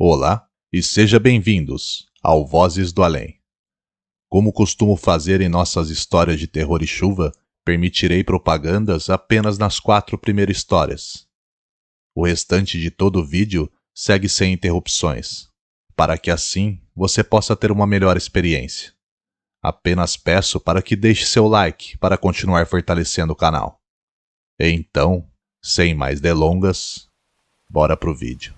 Olá e seja bem-vindos ao Vozes do Além. Como costumo fazer em nossas histórias de terror e chuva, permitirei propagandas apenas nas 4 primeiras histórias. O restante de todo o vídeo segue sem interrupções, para que assim você possa ter uma melhor experiência. Apenas peço para que deixe seu like para continuar fortalecendo o canal. Então, sem mais delongas, bora pro vídeo.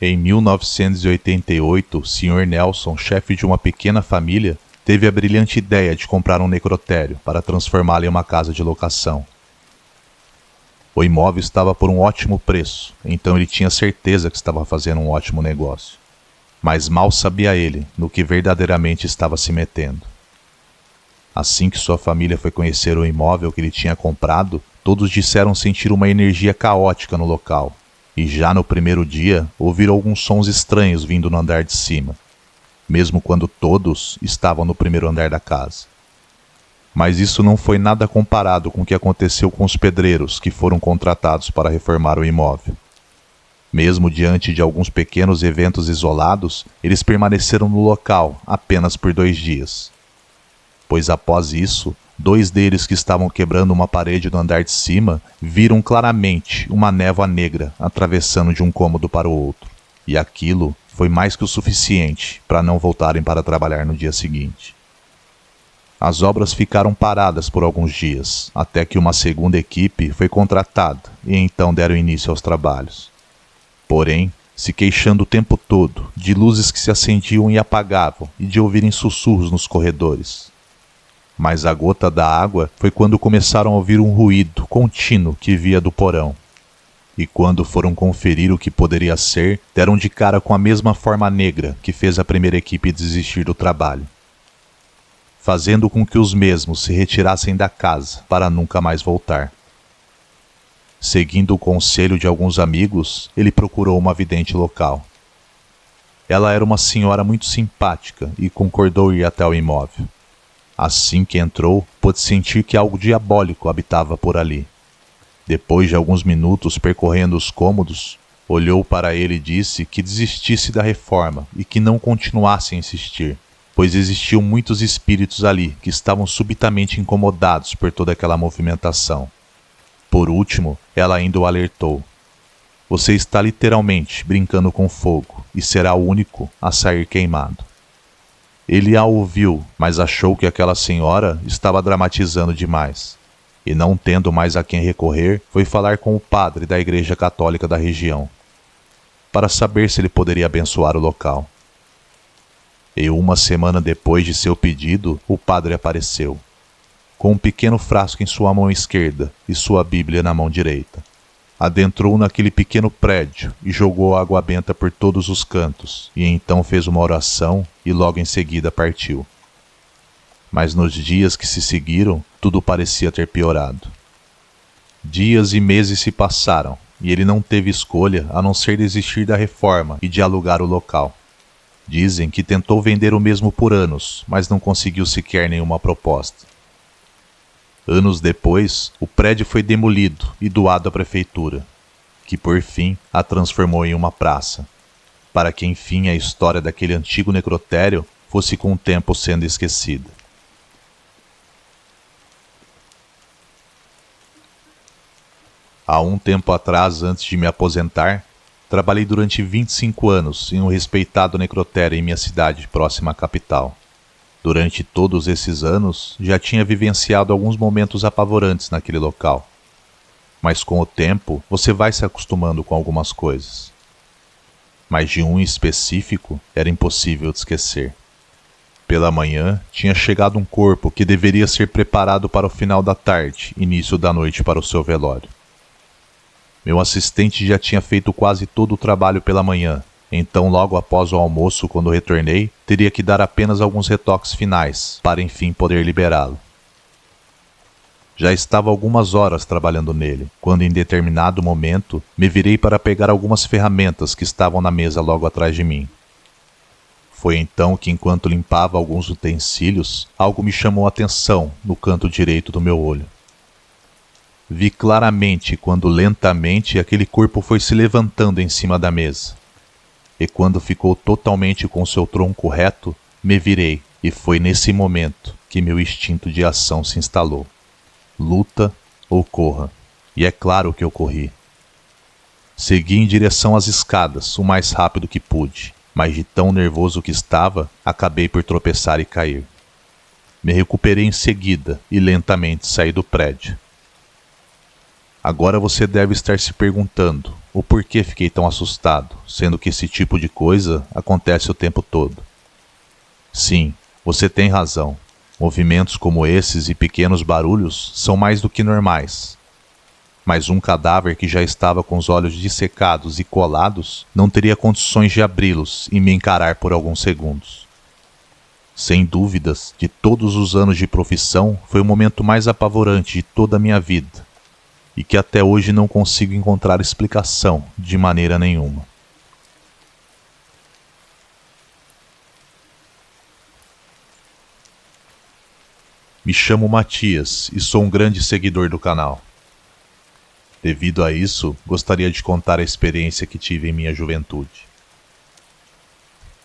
Em 1988, Sr. Nelson, chefe de uma pequena família, teve a brilhante ideia de comprar um necrotério para transformá-lo em uma casa de locação. O imóvel estava por um ótimo preço, então ele tinha certeza que estava fazendo um ótimo negócio. Mas mal sabia ele no que verdadeiramente estava se metendo. Assim que sua família foi conhecer o imóvel que ele tinha comprado, todos disseram sentir uma energia caótica no local. E já no primeiro dia, ouviram alguns sons estranhos vindo no andar de cima, mesmo quando todos estavam no primeiro andar da casa. Mas isso não foi nada comparado com o que aconteceu com os pedreiros que foram contratados para reformar o imóvel. Mesmo diante de alguns pequenos eventos isolados, eles permaneceram no local apenas por 2 dias. Pois após isso, 2 deles que estavam quebrando uma parede no andar de cima viram claramente uma névoa negra atravessando de um cômodo para o outro, e aquilo foi mais que o suficiente para não voltarem para trabalhar no dia seguinte. As obras ficaram paradas por alguns dias, até que uma segunda equipe foi contratada e então deram início aos trabalhos. Porém, se queixando o tempo todo de luzes que se acendiam e apagavam e de ouvirem sussurros nos corredores. Mas a gota da água foi quando começaram a ouvir um ruído contínuo que via do porão. E quando foram conferir o que poderia ser, deram de cara com a mesma forma negra que fez a primeira equipe desistir do trabalho, fazendo com que os mesmos se retirassem da casa para nunca mais voltar. Seguindo o conselho de alguns amigos, ele procurou uma vidente local. Ela era uma senhora muito simpática e concordou ir até o imóvel. Assim que entrou, pôde sentir que algo diabólico habitava por ali. Depois de alguns minutos percorrendo os cômodos, olhou para ele e disse que desistisse da reforma e que não continuasse a insistir, pois existiam muitos espíritos ali que estavam subitamente incomodados por toda aquela movimentação. Por último, ela ainda o alertou. Você está literalmente brincando com fogo e será o único a sair queimado. Ele a ouviu, mas achou que aquela senhora estava dramatizando demais. E não tendo mais a quem recorrer, foi falar com o padre da igreja católica da região, para saber se ele poderia abençoar o local. E uma semana depois de seu pedido, o padre apareceu, com um pequeno frasco em sua mão esquerda e sua Bíblia na mão direita. Adentrou naquele pequeno prédio e jogou água benta por todos os cantos, e então fez uma oração e logo em seguida partiu. Mas nos dias que se seguiram, tudo parecia ter piorado. Dias e meses se passaram, e ele não teve escolha a não ser desistir da reforma e de alugar o local. Dizem que tentou vender o mesmo por anos, mas não conseguiu sequer nenhuma proposta. Anos depois, o prédio foi demolido e doado à prefeitura, que por fim a transformou em uma praça, para que enfim a história daquele antigo necrotério fosse com o tempo sendo esquecida. Há um tempo atrás, antes de me aposentar, trabalhei durante 25 anos em um respeitado necrotério em minha cidade próxima à capital. Durante todos esses anos, já tinha vivenciado alguns momentos apavorantes naquele local. Mas com o tempo, você vai se acostumando com algumas coisas. Mas de um em específico, era impossível de esquecer. Pela manhã, tinha chegado um corpo que deveria ser preparado para o final da tarde, início da noite para o seu velório. Meu assistente já tinha feito quase todo o trabalho pela manhã. Então, logo após o almoço, quando retornei, teria que dar apenas alguns retoques finais, para enfim poder liberá-lo. Já estava algumas horas trabalhando nele, quando em determinado momento, me virei para pegar algumas ferramentas que estavam na mesa logo atrás de mim. Foi então que, enquanto limpava alguns utensílios, algo me chamou a atenção no canto direito do meu olho. Vi claramente quando lentamente aquele corpo foi se levantando em cima da mesa. E quando ficou totalmente com seu tronco reto, me virei, e foi nesse momento que meu instinto de ação se instalou. Luta ou corra. E é claro que eu corri. Segui em direção às escadas, o mais rápido que pude, mas de tão nervoso que estava, acabei por tropeçar e cair. Me recuperei em seguida e lentamente saí do prédio. Agora você deve estar se perguntando o porquê fiquei tão assustado, sendo que esse tipo de coisa acontece o tempo todo. Sim, você tem razão. Movimentos como esses e pequenos barulhos são mais do que normais. Mas um cadáver que já estava com os olhos dissecados e colados não teria condições de abri-los e me encarar por alguns segundos. Sem dúvidas, de todos os anos de profissão, foi o momento mais apavorante de toda a minha vida, e que até hoje não consigo encontrar explicação de maneira nenhuma. Me chamo Matias e sou um grande seguidor do canal. Devido a isso, gostaria de contar a experiência que tive em minha juventude.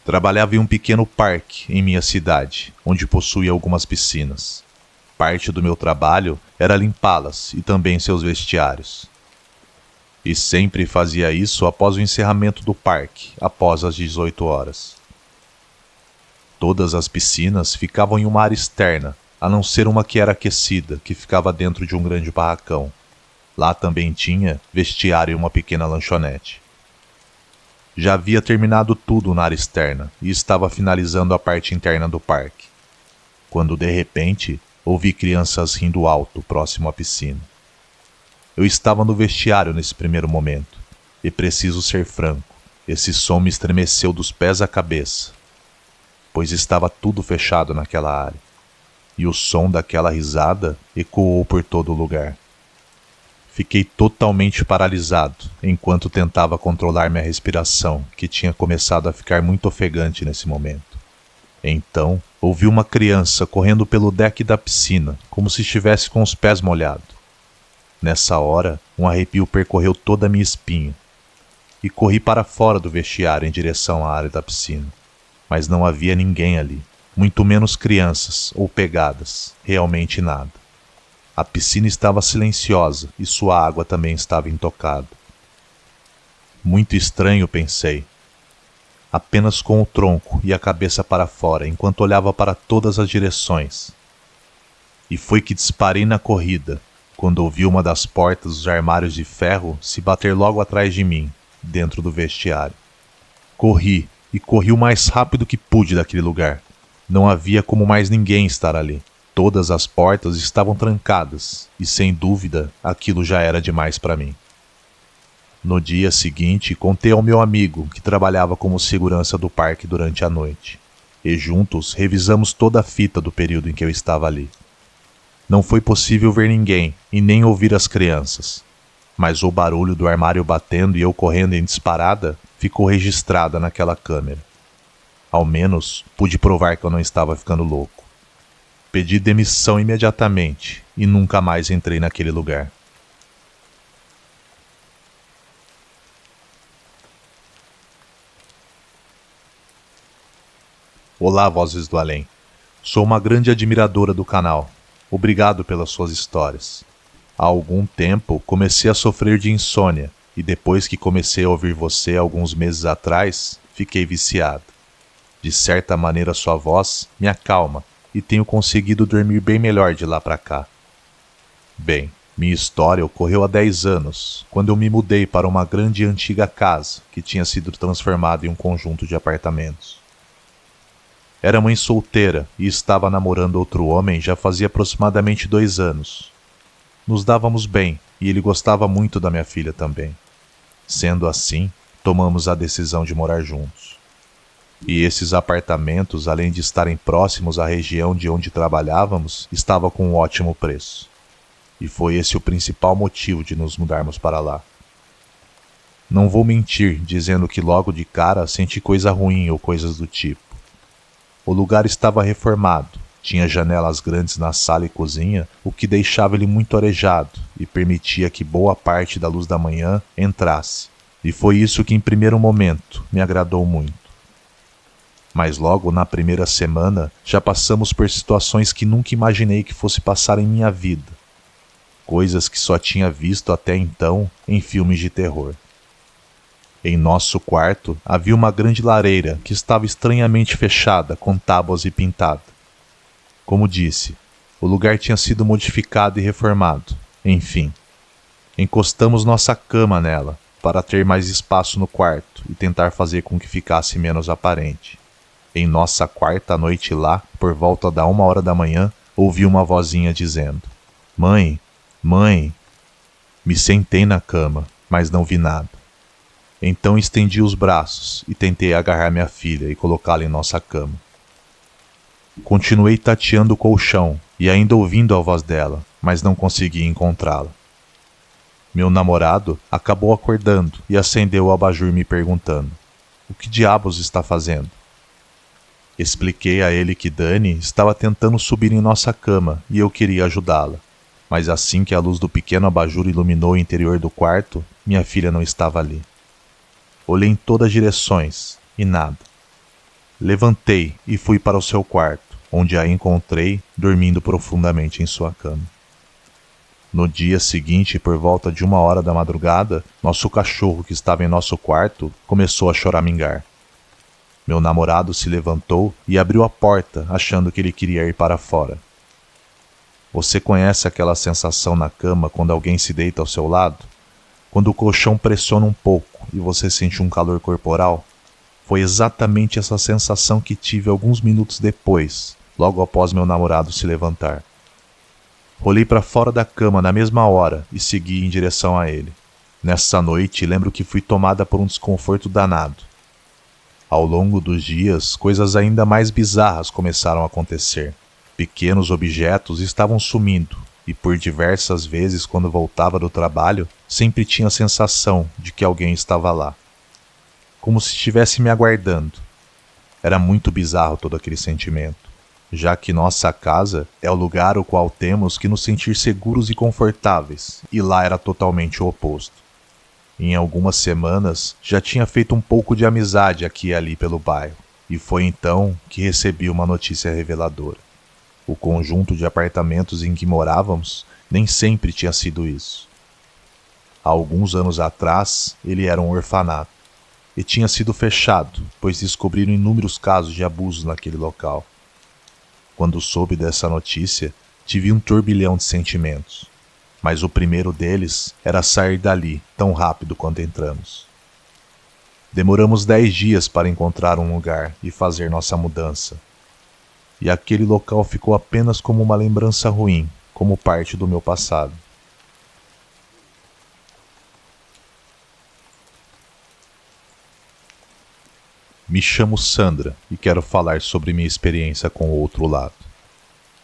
Trabalhava em um pequeno parque em minha cidade, onde possuía algumas piscinas. Parte do meu trabalho era limpá-las e também seus vestiários. E sempre fazia isso após o encerramento do parque, após as 18 horas. Todas as piscinas ficavam em uma área externa, a não ser uma que era aquecida, que ficava dentro de um grande barracão. Lá também tinha vestiário e uma pequena lanchonete. Já havia terminado tudo na área externa e estava finalizando a parte interna do parque, quando de repente ouvi crianças rindo alto próximo à piscina. Eu estava no vestiário nesse primeiro momento, e preciso ser franco, esse som me estremeceu dos pés à cabeça, pois estava tudo fechado naquela área, e o som daquela risada ecoou por todo o lugar. Fiquei totalmente paralisado enquanto tentava controlar minha respiração, que tinha começado a ficar muito ofegante nesse momento. Então, ouvi uma criança correndo pelo deck da piscina, como se estivesse com os pés molhados. Nessa hora, um arrepio percorreu toda a minha espinha, e corri para fora do vestiário em direção à área da piscina. Mas não havia ninguém ali, muito menos crianças ou pegadas, realmente nada. A piscina estava silenciosa e sua água também estava intocada. Muito estranho, pensei. Apenas com o tronco e a cabeça para fora, enquanto olhava para todas as direções. E foi que disparei na corrida, quando ouvi uma das portas dos armários de ferro se bater logo atrás de mim, dentro do vestiário. Corri, e corri o mais rápido que pude daquele lugar. Não havia como mais ninguém estar ali. Todas as portas estavam trancadas, e sem dúvida, aquilo já era demais para mim. No dia seguinte, contei ao meu amigo, que trabalhava como segurança do parque durante a noite, e juntos revisamos toda a fita do período em que eu estava ali. Não foi possível ver ninguém, e nem ouvir as crianças, mas o barulho do armário batendo e eu correndo em disparada ficou registrada naquela câmera. Ao menos, pude provar que eu não estava ficando louco. Pedi demissão imediatamente e nunca mais entrei naquele lugar. Olá, Vozes do Além. Sou uma grande admiradora do canal. Obrigado pelas suas histórias. Há algum tempo comecei a sofrer de insônia e depois que comecei a ouvir você alguns meses atrás, fiquei viciado. De certa maneira sua voz me acalma e tenho conseguido dormir bem melhor de lá para cá. Bem, minha história ocorreu há 10 anos, quando eu me mudei para uma grande e antiga casa que tinha sido transformada em um conjunto de apartamentos. Era mãe solteira e estava namorando outro homem já fazia aproximadamente 2 anos. Nos dávamos bem e ele gostava muito da minha filha também. Sendo assim, tomamos a decisão de morar juntos. E esses apartamentos, além de estarem próximos à região de onde trabalhávamos, estavam com um ótimo preço. E foi esse o principal motivo de nos mudarmos para lá. Não vou mentir dizendo que logo de cara senti coisa ruim ou coisas do tipo. O lugar estava reformado, Tinha janelas grandes na sala e cozinha, o que deixava ele muito arejado e permitia que boa parte da luz da manhã entrasse. E foi isso que, em primeiro momento, me agradou muito. Mas logo na primeira semana, já passamos por situações que nunca imaginei que fosse passar em minha vida. Coisas que só tinha visto até então em filmes de terror. Em nosso quarto havia uma grande lareira que estava estranhamente fechada com tábuas e pintada. Como disse, o lugar tinha sido modificado e reformado. Enfim, encostamos nossa cama nela para ter mais espaço no quarto e tentar fazer com que ficasse menos aparente. Em nossa quarta noite lá, por volta da 1h da manhã, ouvi uma vozinha dizendo: "Mãe, mãe." Me sentei na cama, mas não vi nada. Então estendi os braços e tentei agarrar minha filha e colocá-la em nossa cama. Continuei tateando o colchão e ainda ouvindo a voz dela, mas não consegui encontrá-la. Meu namorado acabou acordando e acendeu o abajur me perguntando: "O que diabos está fazendo?" Expliquei a ele que Dani estava tentando subir em nossa cama e eu queria ajudá-la. Mas assim que a luz do pequeno abajur iluminou o interior do quarto, minha filha não estava ali. Olhei em todas as direções e nada. Levantei e fui para o seu quarto, onde a encontrei dormindo profundamente em sua cama. No dia seguinte, por volta de 1h da madrugada, nosso cachorro que estava em nosso quarto começou a choramingar. Meu namorado se levantou e abriu a porta, achando que ele queria ir para fora. Você conhece aquela sensação na cama quando alguém se deita ao seu lado? Quando o colchão pressiona um pouco e você sente um calor corporal? Foi exatamente essa sensação que tive alguns minutos depois, logo após meu namorado se levantar. Rolei para fora da cama na mesma hora e segui em direção a ele. Nessa noite, lembro que fui tomada por um desconforto danado. Ao longo dos dias, coisas ainda mais bizarras começaram a acontecer. Pequenos objetos estavam sumindo, e por diversas vezes, quando voltava do trabalho, sempre tinha a sensação de que alguém estava lá. Como se estivesse me aguardando. Era muito bizarro todo aquele sentimento, já que nossa casa é o lugar ao qual temos que nos sentir seguros e confortáveis, e lá era totalmente o oposto. Em algumas semanas, já tinha feito um pouco de amizade aqui e ali pelo bairro, e foi então que recebi uma notícia reveladora. O conjunto de apartamentos em que morávamos nem sempre tinha sido isso. Há alguns anos atrás, ele era um orfanato, e tinha sido fechado, pois descobriram inúmeros casos de abuso naquele local. Quando soube dessa notícia, tive um turbilhão de sentimentos, mas o primeiro deles era sair dali tão rápido quanto entramos. Demoramos 10 dias para encontrar um lugar e fazer nossa mudança. E aquele local ficou apenas como uma lembrança ruim, como parte do meu passado. Me chamo Sandra e quero falar sobre minha experiência com o outro lado.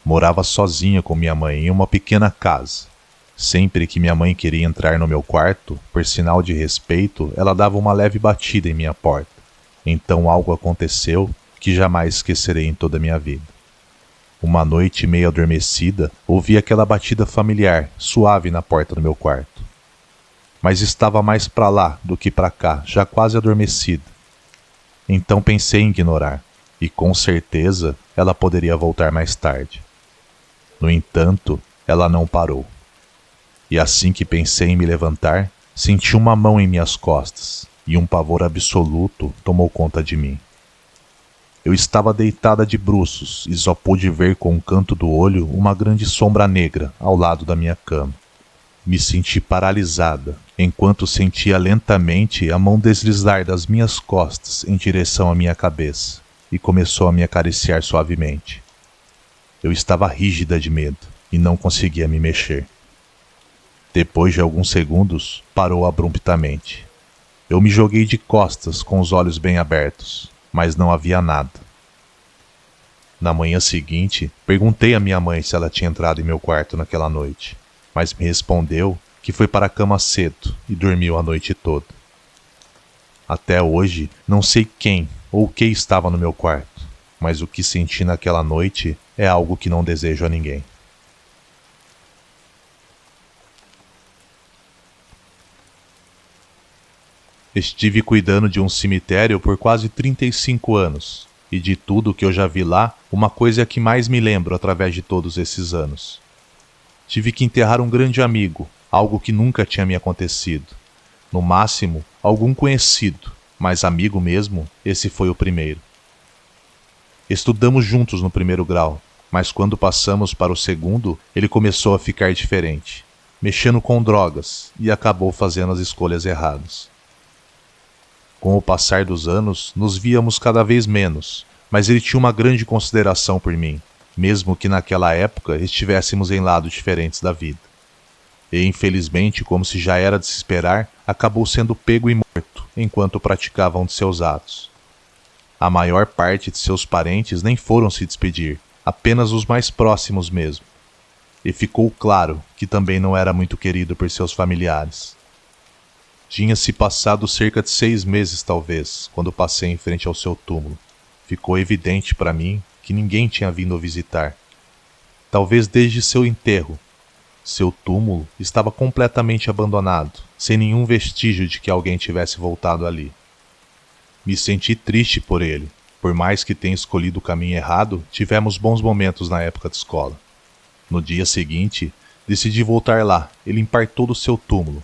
Morava sozinha com minha mãe em uma pequena casa. Sempre que minha mãe queria entrar no meu quarto, por sinal de respeito, ela dava uma leve batida em minha porta. Então algo aconteceu que jamais esquecerei em toda a minha vida. Uma noite meio adormecida, ouvi aquela batida familiar, suave na porta do meu quarto. Mas estava mais para lá do que para cá, já quase adormecida. Então pensei em ignorar, e com certeza ela poderia voltar mais tarde. No entanto, ela não parou. E assim que pensei em me levantar, senti uma mão em minhas costas, e um pavor absoluto tomou conta de mim. Eu estava deitada de bruços e só pude ver com um canto do olho uma grande sombra negra ao lado da minha cama. Me senti paralisada, enquanto sentia lentamente a mão deslizar das minhas costas em direção à minha cabeça, e começou a me acariciar suavemente. Eu estava rígida de medo e não conseguia me mexer. Depois de alguns segundos, parou abruptamente. Eu me joguei de costas com os olhos bem abertos, mas não havia nada. Na manhã seguinte, perguntei à minha mãe se ela tinha entrado em meu quarto naquela noite, mas me respondeu que foi para a cama cedo e dormiu a noite toda. Até hoje, não sei quem ou o que estava no meu quarto, mas o que senti naquela noite é algo que não desejo a ninguém. Estive cuidando de um cemitério por quase 35 anos, e de tudo que eu já vi lá, uma coisa é a que mais me lembro através de todos esses anos. Tive que enterrar um grande amigo, algo que nunca tinha me acontecido. No máximo, algum conhecido, mas amigo mesmo, esse foi o primeiro. Estudamos juntos no primeiro grau, mas quando passamos para o segundo, ele começou a ficar diferente, mexendo com drogas e acabou fazendo as escolhas erradas. Com o passar dos anos, nos víamos cada vez menos, mas ele tinha uma grande consideração por mim, mesmo que naquela época estivéssemos em lados diferentes da vida. E, infelizmente, como se já era de se esperar, acabou sendo pego e morto enquanto praticava um de seus atos. A maior parte de seus parentes nem foram se despedir, apenas os mais próximos mesmo. E ficou claro que também não era muito querido por seus familiares. Tinha-se passado cerca de 6 meses, talvez, quando passei em frente ao seu túmulo. Ficou evidente para mim que ninguém tinha vindo o visitar. Talvez desde seu enterro. Seu túmulo estava completamente abandonado, sem nenhum vestígio de que alguém tivesse voltado ali. Me senti triste por ele. Por mais que tenha escolhido o caminho errado, tivemos bons momentos na época de escola. No dia seguinte, decidi voltar lá e limpar todo o seu túmulo.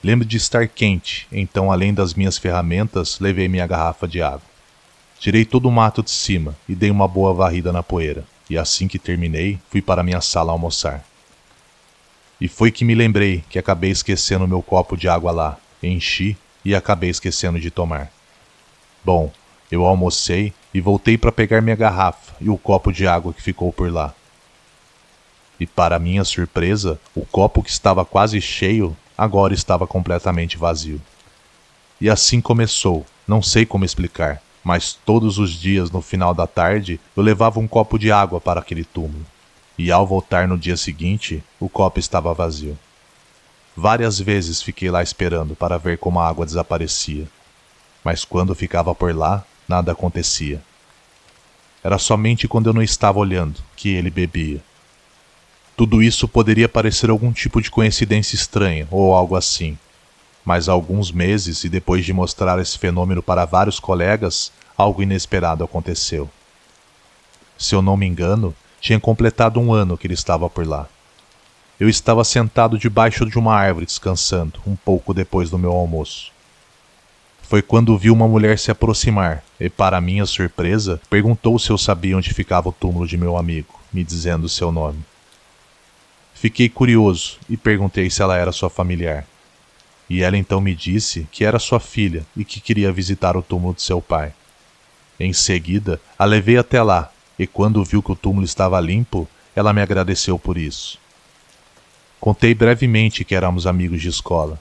Lembro de estar quente, então além das minhas ferramentas, levei minha garrafa de água. Tirei todo o mato de cima e dei uma boa varrida na poeira, e assim que terminei, fui para minha sala almoçar. E foi que me lembrei que acabei esquecendo meu copo de água lá, enchi e acabei esquecendo de tomar. Bom, eu almocei e voltei para pegar minha garrafa e o copo de água que ficou por lá. E para minha surpresa, o copo que estava quase cheio agora estava completamente vazio. E assim começou, não sei como explicar, mas todos os dias no final da tarde eu levava um copo de água para aquele túmulo. E ao voltar no dia seguinte, o copo estava vazio. Várias vezes fiquei lá esperando para ver como a água desaparecia. Mas quando ficava por lá, nada acontecia. Era somente quando eu não estava olhando que ele bebia. Tudo isso poderia parecer algum tipo de coincidência estranha ou algo assim. Mas há alguns meses, e depois de mostrar esse fenômeno para vários colegas, algo inesperado aconteceu. Se eu não me engano, tinha completado 1 ano que ele estava por lá. Eu estava sentado debaixo de uma árvore descansando, um pouco depois do meu almoço. Foi quando vi uma mulher se aproximar e, para minha surpresa, perguntou se eu sabia onde ficava o túmulo de meu amigo, me dizendo seu nome. Fiquei curioso e perguntei se ela era sua familiar. E ela então me disse que era sua filha e que queria visitar o túmulo de seu pai. Em seguida, a levei até lá, e quando viu que o túmulo estava limpo, ela me agradeceu por isso. Contei brevemente que éramos amigos de escola,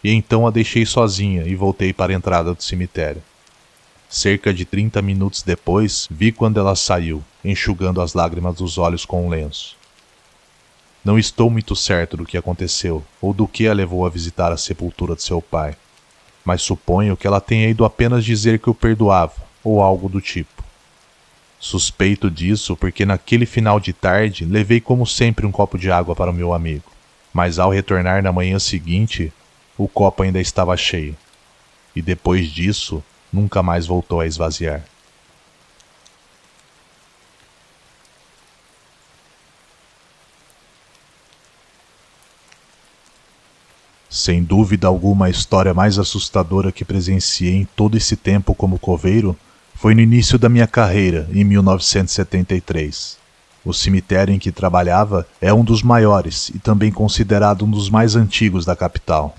e então a deixei sozinha e voltei para a entrada do cemitério. Cerca de 30 minutos depois, vi quando ela saiu, enxugando as lágrimas dos olhos com um lenço. Não estou muito certo do que aconteceu ou do que a levou a visitar a sepultura de seu pai, mas suponho que ela tenha ido apenas dizer que o perdoava ou algo do tipo. Suspeito disso porque naquele final de tarde levei como sempre um copo de água para o meu amigo, mas ao retornar na manhã seguinte, o copo ainda estava cheio, e depois disso nunca mais voltou a esvaziar. Sem dúvida alguma, a história mais assustadora que presenciei em todo esse tempo como coveiro foi no início da minha carreira, em 1973. O cemitério em que trabalhava é um dos maiores e também considerado um dos mais antigos da capital.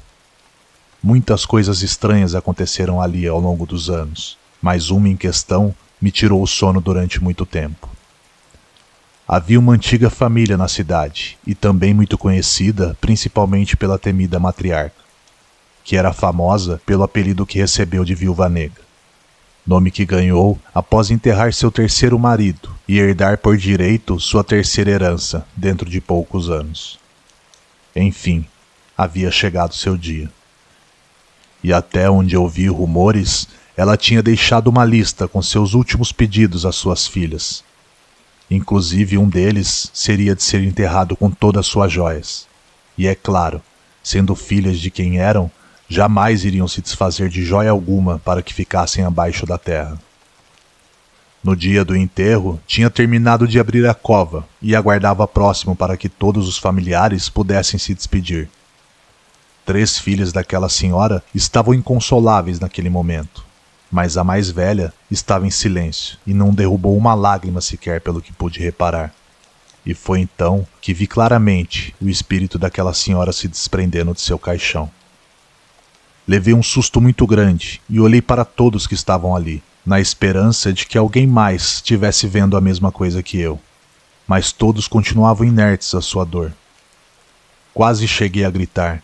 Muitas coisas estranhas aconteceram ali ao longo dos anos, mas uma em questão me tirou o sono durante muito tempo. Havia uma antiga família na cidade, e também muito conhecida, principalmente pela temida matriarca, que era famosa pelo apelido que recebeu de Viúva Negra, nome que ganhou após enterrar seu 3º marido e herdar por direito sua 3ª herança dentro de poucos anos. Enfim, havia chegado seu dia. E até onde ouvi rumores, ela tinha deixado uma lista com seus últimos pedidos às suas filhas. Inclusive um deles seria de ser enterrado com todas suas joias. E é claro, sendo filhas de quem eram, jamais iriam se desfazer de joia alguma para que ficassem abaixo da terra. No dia do enterro, tinha terminado de abrir a cova e aguardava próximo para que todos os familiares pudessem se despedir. 3 filhas daquela senhora estavam inconsoláveis naquele momento, mas a mais velha estava em silêncio e não derrubou uma lágrima sequer pelo que pude reparar. E foi então que vi claramente o espírito daquela senhora se desprendendo de seu caixão. Levei um susto muito grande e olhei para todos que estavam ali, na esperança de que alguém mais estivesse vendo a mesma coisa que eu. Mas todos continuavam inertes à sua dor. Quase cheguei a gritar,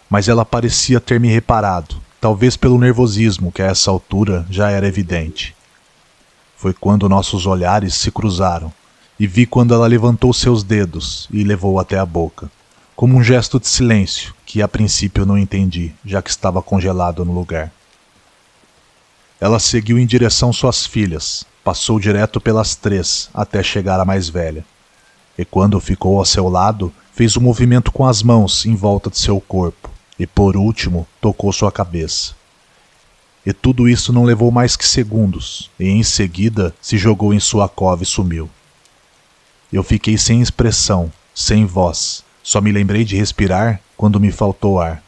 mas ela parecia ter me reparado, talvez pelo nervosismo que a essa altura já era evidente. Foi quando nossos olhares se cruzaram e vi quando ela levantou seus dedos e levou até a boca, como um gesto de silêncio que a princípio não entendi, já que estava congelado no lugar. Ela seguiu em direção suas filhas, passou direto pelas 3 até chegar à mais velha. E quando ficou ao seu lado, fez um movimento com as mãos em volta de seu corpo e, por último, tocou sua cabeça. E tudo isso não levou mais que segundos, e em seguida se jogou em sua cova e sumiu. Eu fiquei sem expressão, sem voz, só me lembrei de respirar quando me faltou ar.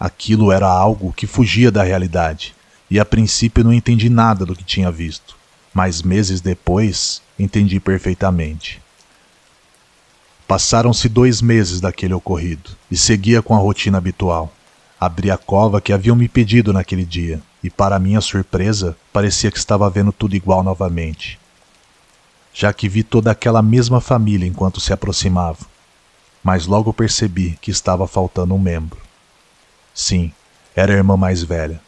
Aquilo era algo que fugia da realidade. E a princípio não entendi nada do que tinha visto, mas meses depois entendi perfeitamente. Passaram-se 2 meses daquele ocorrido, e seguia com a rotina habitual. Abri a cova que haviam me pedido naquele dia, e para minha surpresa, parecia que estava vendo tudo igual novamente. Já que vi toda aquela mesma família enquanto se aproximavam, mas logo percebi que estava faltando um membro. Sim, era a irmã mais velha.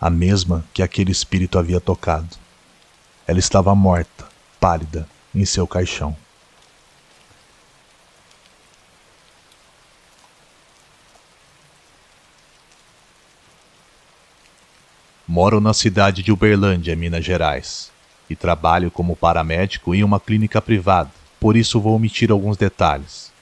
A mesma que aquele espírito havia tocado. Ela estava morta, pálida, em seu caixão. Moro na cidade de Uberlândia, Minas Gerais, e trabalho como paramédico em uma clínica privada, por isso vou omitir alguns detalhes.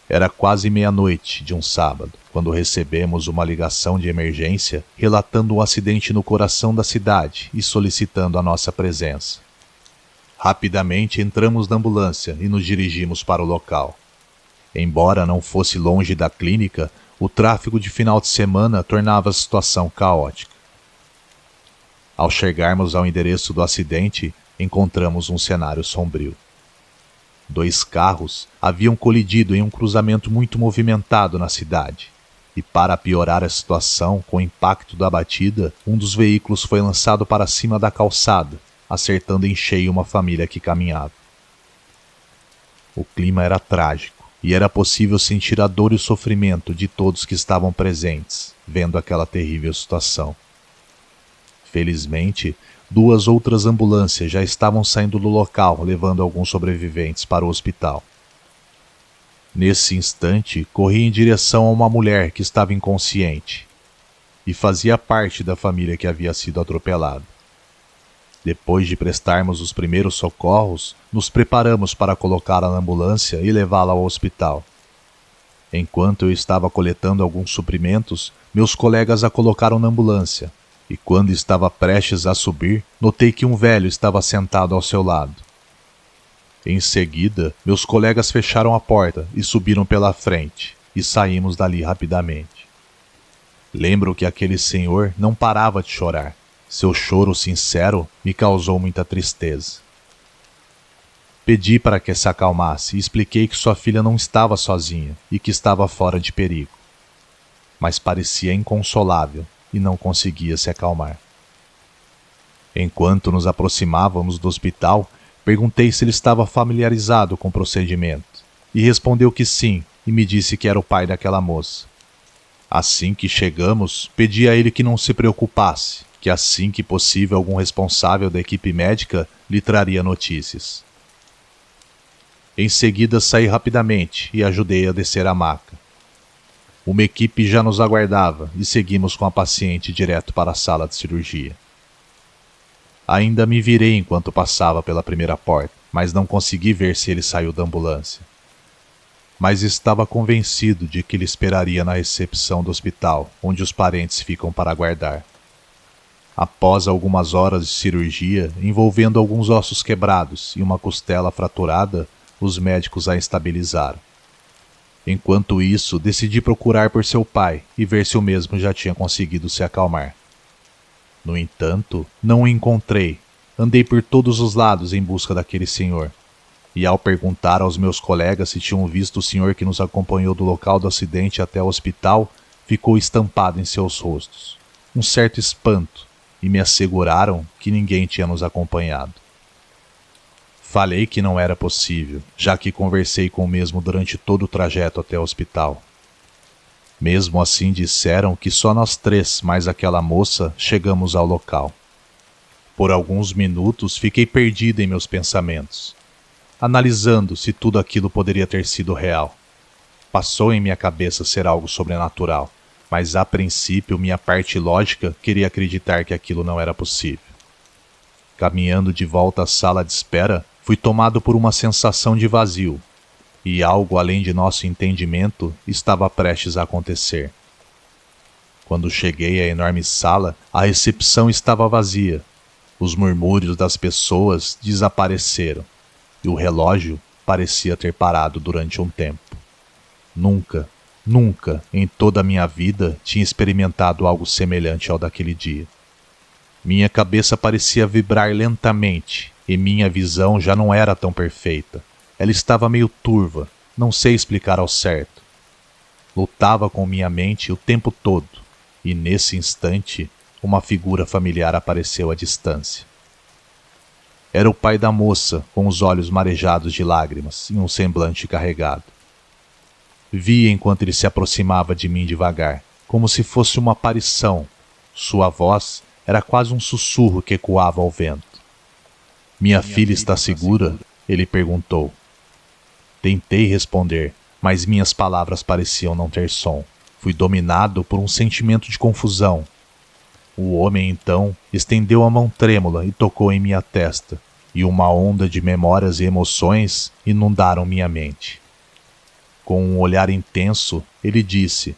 Era quase meia-noite de um sábado, quando recebemos uma ligação de emergência relatando um acidente no coração da cidade e solicitando a nossa presença. Rapidamente entramos na ambulância e nos dirigimos para o local. Embora não fosse longe da clínica, o tráfego de final de semana tornava a situação caótica. Ao chegarmos ao endereço do acidente, encontramos um cenário sombrio. 2 carros haviam colidido em um cruzamento muito movimentado na cidade, e para piorar a situação com o impacto da batida, um dos veículos foi lançado para cima da calçada, acertando em cheio uma família que caminhava. O clima era trágico, e era possível sentir a dor e o sofrimento de todos que estavam presentes, vendo aquela terrível situação. Felizmente, 2 outras ambulâncias já estavam saindo do local, levando alguns sobreviventes para o hospital. Nesse instante, corri em direção a uma mulher que estava inconsciente e fazia parte da família que havia sido atropelada. Depois de prestarmos os primeiros socorros, nos preparamos para colocá-la na ambulância e levá-la ao hospital. Enquanto eu estava coletando alguns suprimentos, meus colegas a colocaram na ambulância. E quando estava prestes a subir, notei que um velho estava sentado ao seu lado. Em seguida, meus colegas fecharam a porta e subiram pela frente, e saímos dali rapidamente. Lembro que aquele senhor não parava de chorar. Seu choro sincero me causou muita tristeza. Pedi para que se acalmasse e expliquei que sua filha não estava sozinha e que estava fora de perigo. Mas parecia inconsolável e não conseguia se acalmar. Enquanto nos aproximávamos do hospital, perguntei se ele estava familiarizado com o procedimento, e respondeu que sim, e me disse que era o pai daquela moça. Assim que chegamos, pedi a ele que não se preocupasse, que assim que possível algum responsável da equipe médica lhe traria notícias. Em seguida saí rapidamente e ajudei a descer a maca. Uma equipe já nos aguardava e seguimos com a paciente direto para a sala de cirurgia. Ainda me virei enquanto passava pela primeira porta, mas não consegui ver se ele saiu da ambulância. Mas estava convencido de que ele esperaria na recepção do hospital, onde os parentes ficam para aguardar. Após algumas horas de cirurgia, envolvendo alguns ossos quebrados e uma costela fraturada, os médicos a estabilizaram. Enquanto isso, decidi procurar por seu pai e ver se o mesmo já tinha conseguido se acalmar. No entanto, não o encontrei. Andei por todos os lados em busca daquele senhor. E ao perguntar aos meus colegas se tinham visto o senhor que nos acompanhou do local do acidente até o hospital, ficou estampado em seus rostos um certo espanto, e me asseguraram que ninguém tinha nos acompanhado. Falei que não era possível, já que conversei com o mesmo durante todo o trajeto até o hospital. Mesmo assim disseram que só nós três, mais aquela moça, chegamos ao local. Por alguns minutos fiquei perdido em meus pensamentos, analisando se tudo aquilo poderia ter sido real. Passou em minha cabeça ser algo sobrenatural, mas a princípio minha parte lógica queria acreditar que aquilo não era possível. Caminhando de volta à sala de espera, fui tomado por uma sensação de vazio, e algo além de nosso entendimento estava prestes a acontecer. Quando cheguei à enorme sala, a recepção estava vazia. Os murmúrios das pessoas desapareceram, e o relógio parecia ter parado durante um tempo. Nunca em toda a minha vida tinha experimentado algo semelhante ao daquele dia. Minha cabeça parecia vibrar lentamente, e minha visão já não era tão perfeita. Ela estava meio turva, não sei explicar ao certo. Lutava com minha mente o tempo todo, e nesse instante, uma figura familiar apareceu à distância. Era o pai da moça, com os olhos marejados de lágrimas e um semblante carregado. Vi enquanto ele se aproximava de mim devagar, como se fosse uma aparição. Sua voz era quase um sussurro que ecoava ao vento. Minha filha está segura? Ele perguntou. Tentei responder, mas minhas palavras pareciam não ter som. Fui dominado por um sentimento de confusão. O homem, então, estendeu a mão trêmula e tocou em minha testa, e uma onda de memórias e emoções inundaram minha mente. Com um olhar intenso, ele disse: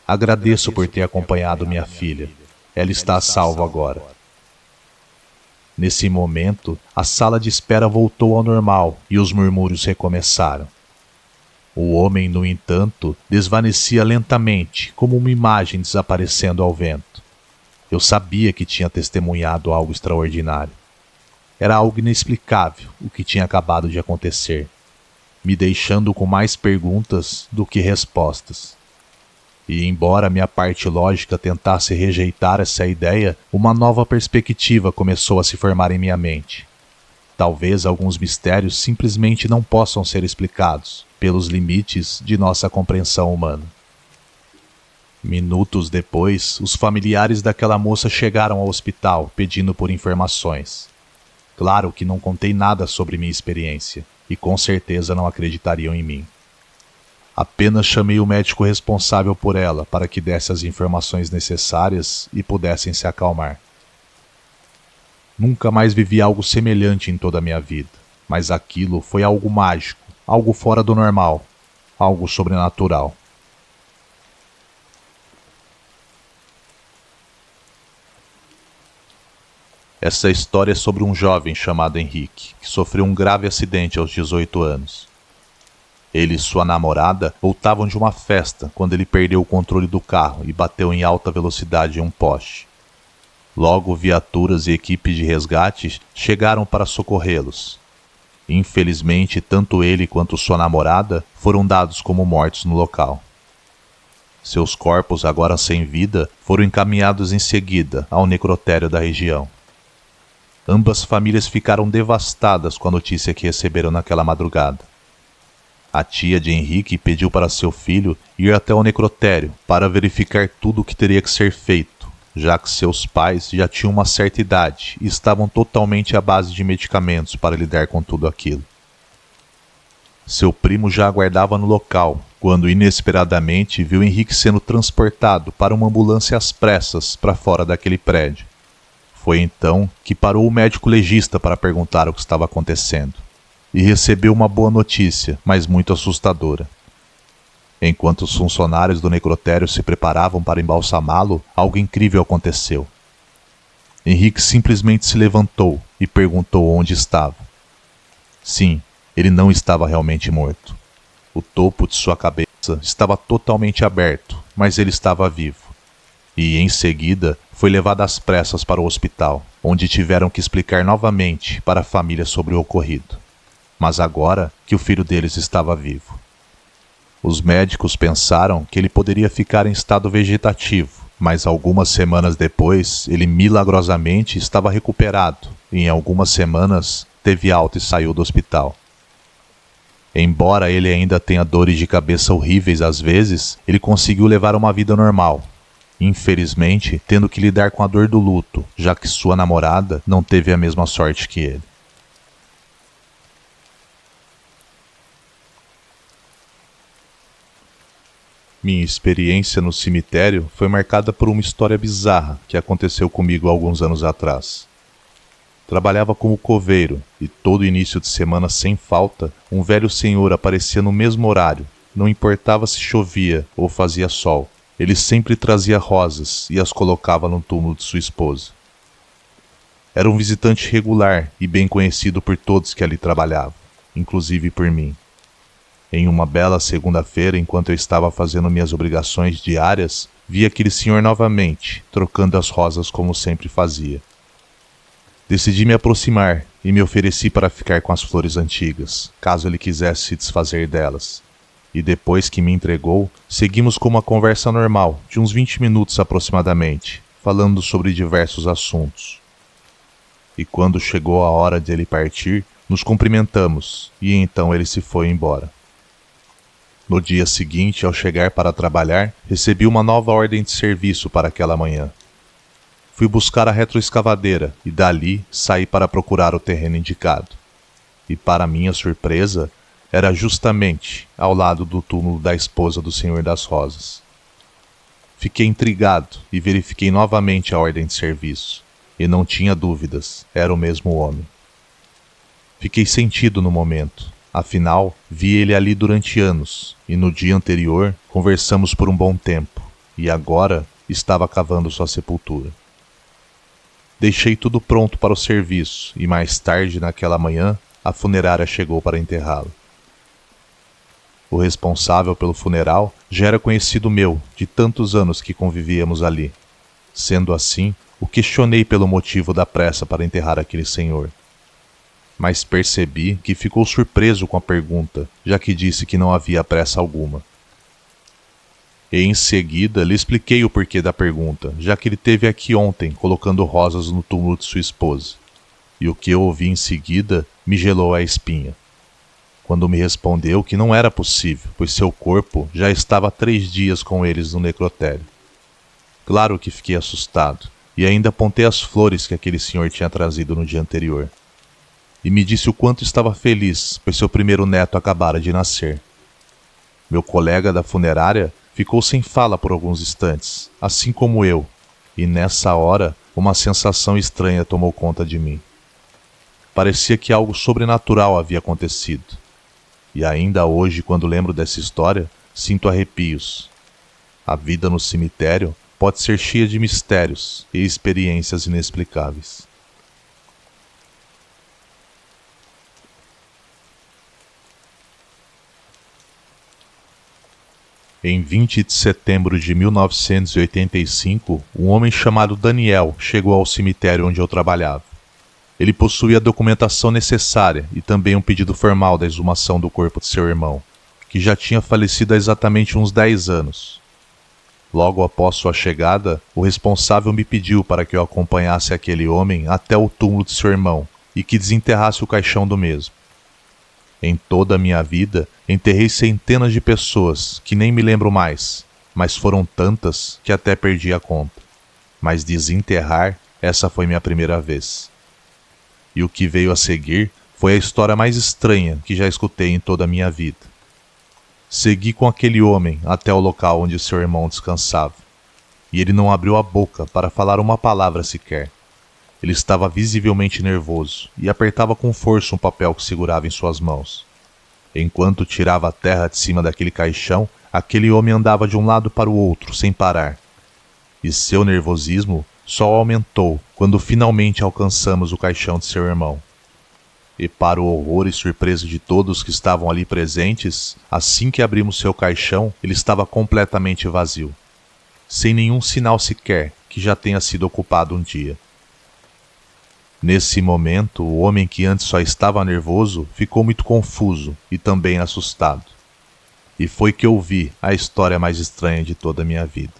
"Agradeço por ter acompanhado minha filha. Ela está a salvo agora." Nesse momento, a sala de espera voltou ao normal e os murmúrios recomeçaram. O homem, no entanto, desvanecia lentamente, como uma imagem desaparecendo ao vento. Eu sabia que tinha testemunhado algo extraordinário. Era algo inexplicável o que tinha acabado de acontecer, me deixando com mais perguntas do que respostas. E embora minha parte lógica tentasse rejeitar essa ideia, uma nova perspectiva começou a se formar em minha mente. Talvez alguns mistérios simplesmente não possam ser explicados pelos limites de nossa compreensão humana. Minutos depois, os familiares daquela moça chegaram ao hospital pedindo por informações. Claro que não contei nada sobre minha experiência, e com certeza não acreditariam em mim. Apenas chamei o médico responsável por ela para que desse as informações necessárias e pudessem se acalmar. Nunca mais vivi algo semelhante em toda a minha vida, mas aquilo foi algo mágico, algo fora do normal, algo sobrenatural. Essa história é sobre um jovem chamado Henrique, que sofreu um grave acidente aos 18 anos. Ele e sua namorada voltavam de uma festa quando ele perdeu o controle do carro e bateu em alta velocidade em um poste. Logo, viaturas e equipes de resgate chegaram para socorrê-los. Infelizmente, tanto ele quanto sua namorada foram dados como mortos no local. Seus corpos, agora sem vida, foram encaminhados em seguida ao necrotério da região. Ambas famílias ficaram devastadas com a notícia que receberam naquela madrugada. A tia de Henrique pediu para seu filho ir até o necrotério para verificar tudo o que teria que ser feito, já que seus pais já tinham uma certa idade e estavam totalmente à base de medicamentos para lidar com tudo aquilo. Seu primo já aguardava no local, quando inesperadamente viu Henrique sendo transportado para uma ambulância às pressas para fora daquele prédio. Foi então que parou o médico legista para perguntar o que estava acontecendo. e recebeu uma boa notícia, mas muito assustadora. Enquanto os funcionários do necrotério se preparavam para embalsamá-lo, algo incrível aconteceu. Henrique simplesmente se levantou e perguntou onde estava. Sim, ele não estava realmente morto. O topo de sua cabeça estava totalmente aberto, mas ele estava vivo. E, em seguida, foi levado às pressas para o hospital, onde tiveram que explicar novamente para a família sobre o ocorrido. Mas agora que o filho deles estava vivo. Os médicos pensaram que ele poderia ficar em estado vegetativo, mas algumas semanas depois, ele milagrosamente estava recuperado e em algumas semanas teve alta e saiu do hospital. Embora ele ainda tenha dores de cabeça horríveis às vezes, ele conseguiu levar uma vida normal. Infelizmente, tendo que lidar com a dor do luto, já que sua namorada não teve a mesma sorte que ele. Minha experiência no cemitério foi marcada por uma história bizarra que aconteceu comigo há alguns anos atrás. Trabalhava como coveiro e todo início de semana sem falta, um velho senhor aparecia no mesmo horário, não importava se chovia ou fazia sol. Ele sempre trazia rosas e as colocava no túmulo de sua esposa. Era um visitante regular e bem conhecido por todos que ali trabalhavam, inclusive por mim. Em uma bela segunda-feira, enquanto eu estava fazendo minhas obrigações diárias, vi aquele senhor novamente, trocando as rosas como sempre fazia. Decidi me aproximar e me ofereci para ficar com as flores antigas, caso ele quisesse se desfazer delas. E depois que me entregou, seguimos com uma conversa normal, de uns 20 minutos aproximadamente, falando sobre diversos assuntos. E quando chegou a hora de ele partir, nos cumprimentamos, e então ele se foi embora. No dia seguinte, ao chegar para trabalhar, recebi uma nova ordem de serviço para aquela manhã. Fui buscar a retroescavadeira e dali saí para procurar o terreno indicado. E para minha surpresa, era justamente ao lado do túmulo da esposa do Senhor das Rosas. Fiquei intrigado e verifiquei novamente a ordem de serviço. E não tinha dúvidas, era o mesmo homem. Fiquei sentido no momento, afinal, vi ele ali durante anos, e no dia anterior conversamos por um bom tempo, e agora estava cavando sua sepultura. Deixei tudo pronto para o serviço, e mais tarde naquela manhã, a funerária chegou para enterrá-lo. O responsável pelo funeral já era conhecido meu, de tantos anos que convivíamos ali. Sendo assim, o questionei pelo motivo da pressa para enterrar aquele senhor. Mas percebi que ficou surpreso com a pergunta, já que disse que não havia pressa alguma. E em seguida lhe expliquei o porquê da pergunta, já que ele esteve aqui ontem colocando rosas no túmulo de sua esposa. E o que eu ouvi em seguida me gelou a espinha. Quando me respondeu que não era possível, pois seu corpo já estava há 3 dias com eles no necrotério. Claro que fiquei assustado, e ainda apontei as flores que aquele senhor tinha trazido no dia anterior. E me disse o quanto estava feliz, pois seu primeiro neto acabara de nascer. Meu colega da funerária ficou sem fala por alguns instantes, assim como eu, e nessa hora uma sensação estranha tomou conta de mim. Parecia que algo sobrenatural havia acontecido. E ainda hoje, quando lembro dessa história, sinto arrepios. A vida no cemitério pode ser cheia de mistérios e experiências inexplicáveis. Em 20 de setembro de 1985, um homem chamado Daniel chegou ao cemitério onde eu trabalhava. Ele possuía a documentação necessária e também um pedido formal da exumação do corpo de seu irmão, que já tinha falecido há exatamente uns 10 anos. Logo após sua chegada, o responsável me pediu para que eu acompanhasse aquele homem até o túmulo de seu irmão e que desenterrasse o caixão do mesmo. Em toda a minha vida, enterrei centenas de pessoas que nem me lembro mais, mas foram tantas que até perdi a conta. Mas desenterrar, essa foi minha primeira vez. E o que veio a seguir foi a história mais estranha que já escutei em toda a minha vida. Segui com aquele homem até o local onde seu irmão descansava, e ele não abriu a boca para falar uma palavra sequer. Ele estava visivelmente nervoso e apertava com força um papel que segurava em suas mãos. Enquanto tirava a terra de cima daquele caixão, aquele homem andava de um lado para o outro, sem parar. E seu nervosismo só aumentou quando finalmente alcançamos o caixão de seu irmão. E para o horror e surpresa de todos que estavam ali presentes, assim que abrimos seu caixão, ele estava completamente vazio, sem nenhum sinal sequer que já tenha sido ocupado um dia. Nesse momento, o homem que antes só estava nervoso ficou muito confuso e também assustado. E foi que eu vi a história mais estranha de toda a minha vida.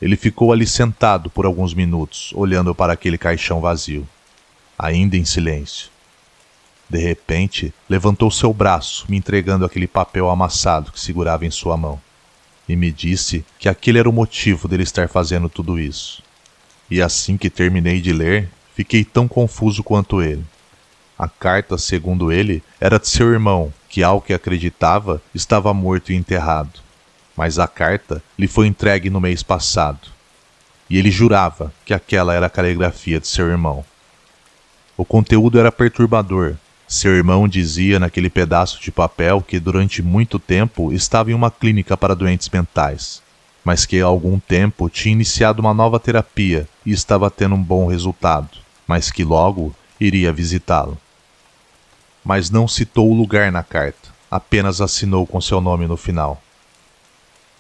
Ele ficou ali sentado por alguns minutos, olhando para aquele caixão vazio, ainda em silêncio. De repente, levantou seu braço, me entregando aquele papel amassado que segurava em sua mão, e me disse que aquele era o motivo dele estar fazendo tudo isso. E assim que terminei de ler, fiquei tão confuso quanto ele. A carta, segundo ele, era de seu irmão, que, ao que acreditava, estava morto e enterrado. Mas a carta lhe foi entregue no mês passado, e ele jurava que aquela era a caligrafia de seu irmão. O conteúdo era perturbador. Seu irmão dizia naquele pedaço de papel que durante muito tempo estava em uma clínica para doentes mentais, mas que há algum tempo tinha iniciado uma nova terapia e estava tendo um bom resultado, mas que logo iria visitá-lo. Mas não citou o lugar na carta, apenas assinou com seu nome no final.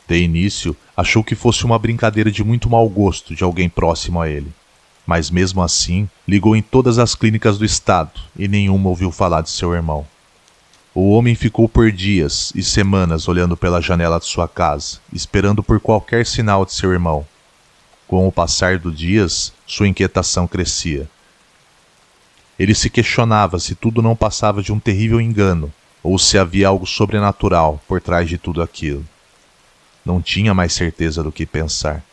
De início, achou que fosse uma brincadeira de muito mau gosto de alguém próximo a ele. Mas mesmo assim, ligou em todas as clínicas do estado e nenhuma ouviu falar de seu irmão. O homem ficou por dias e semanas olhando pela janela de sua casa, esperando por qualquer sinal de seu irmão. Com o passar dos dias, sua inquietação crescia. Ele se questionava se tudo não passava de um terrível engano, ou se havia algo sobrenatural por trás de tudo aquilo. Não tinha mais certeza do que pensar.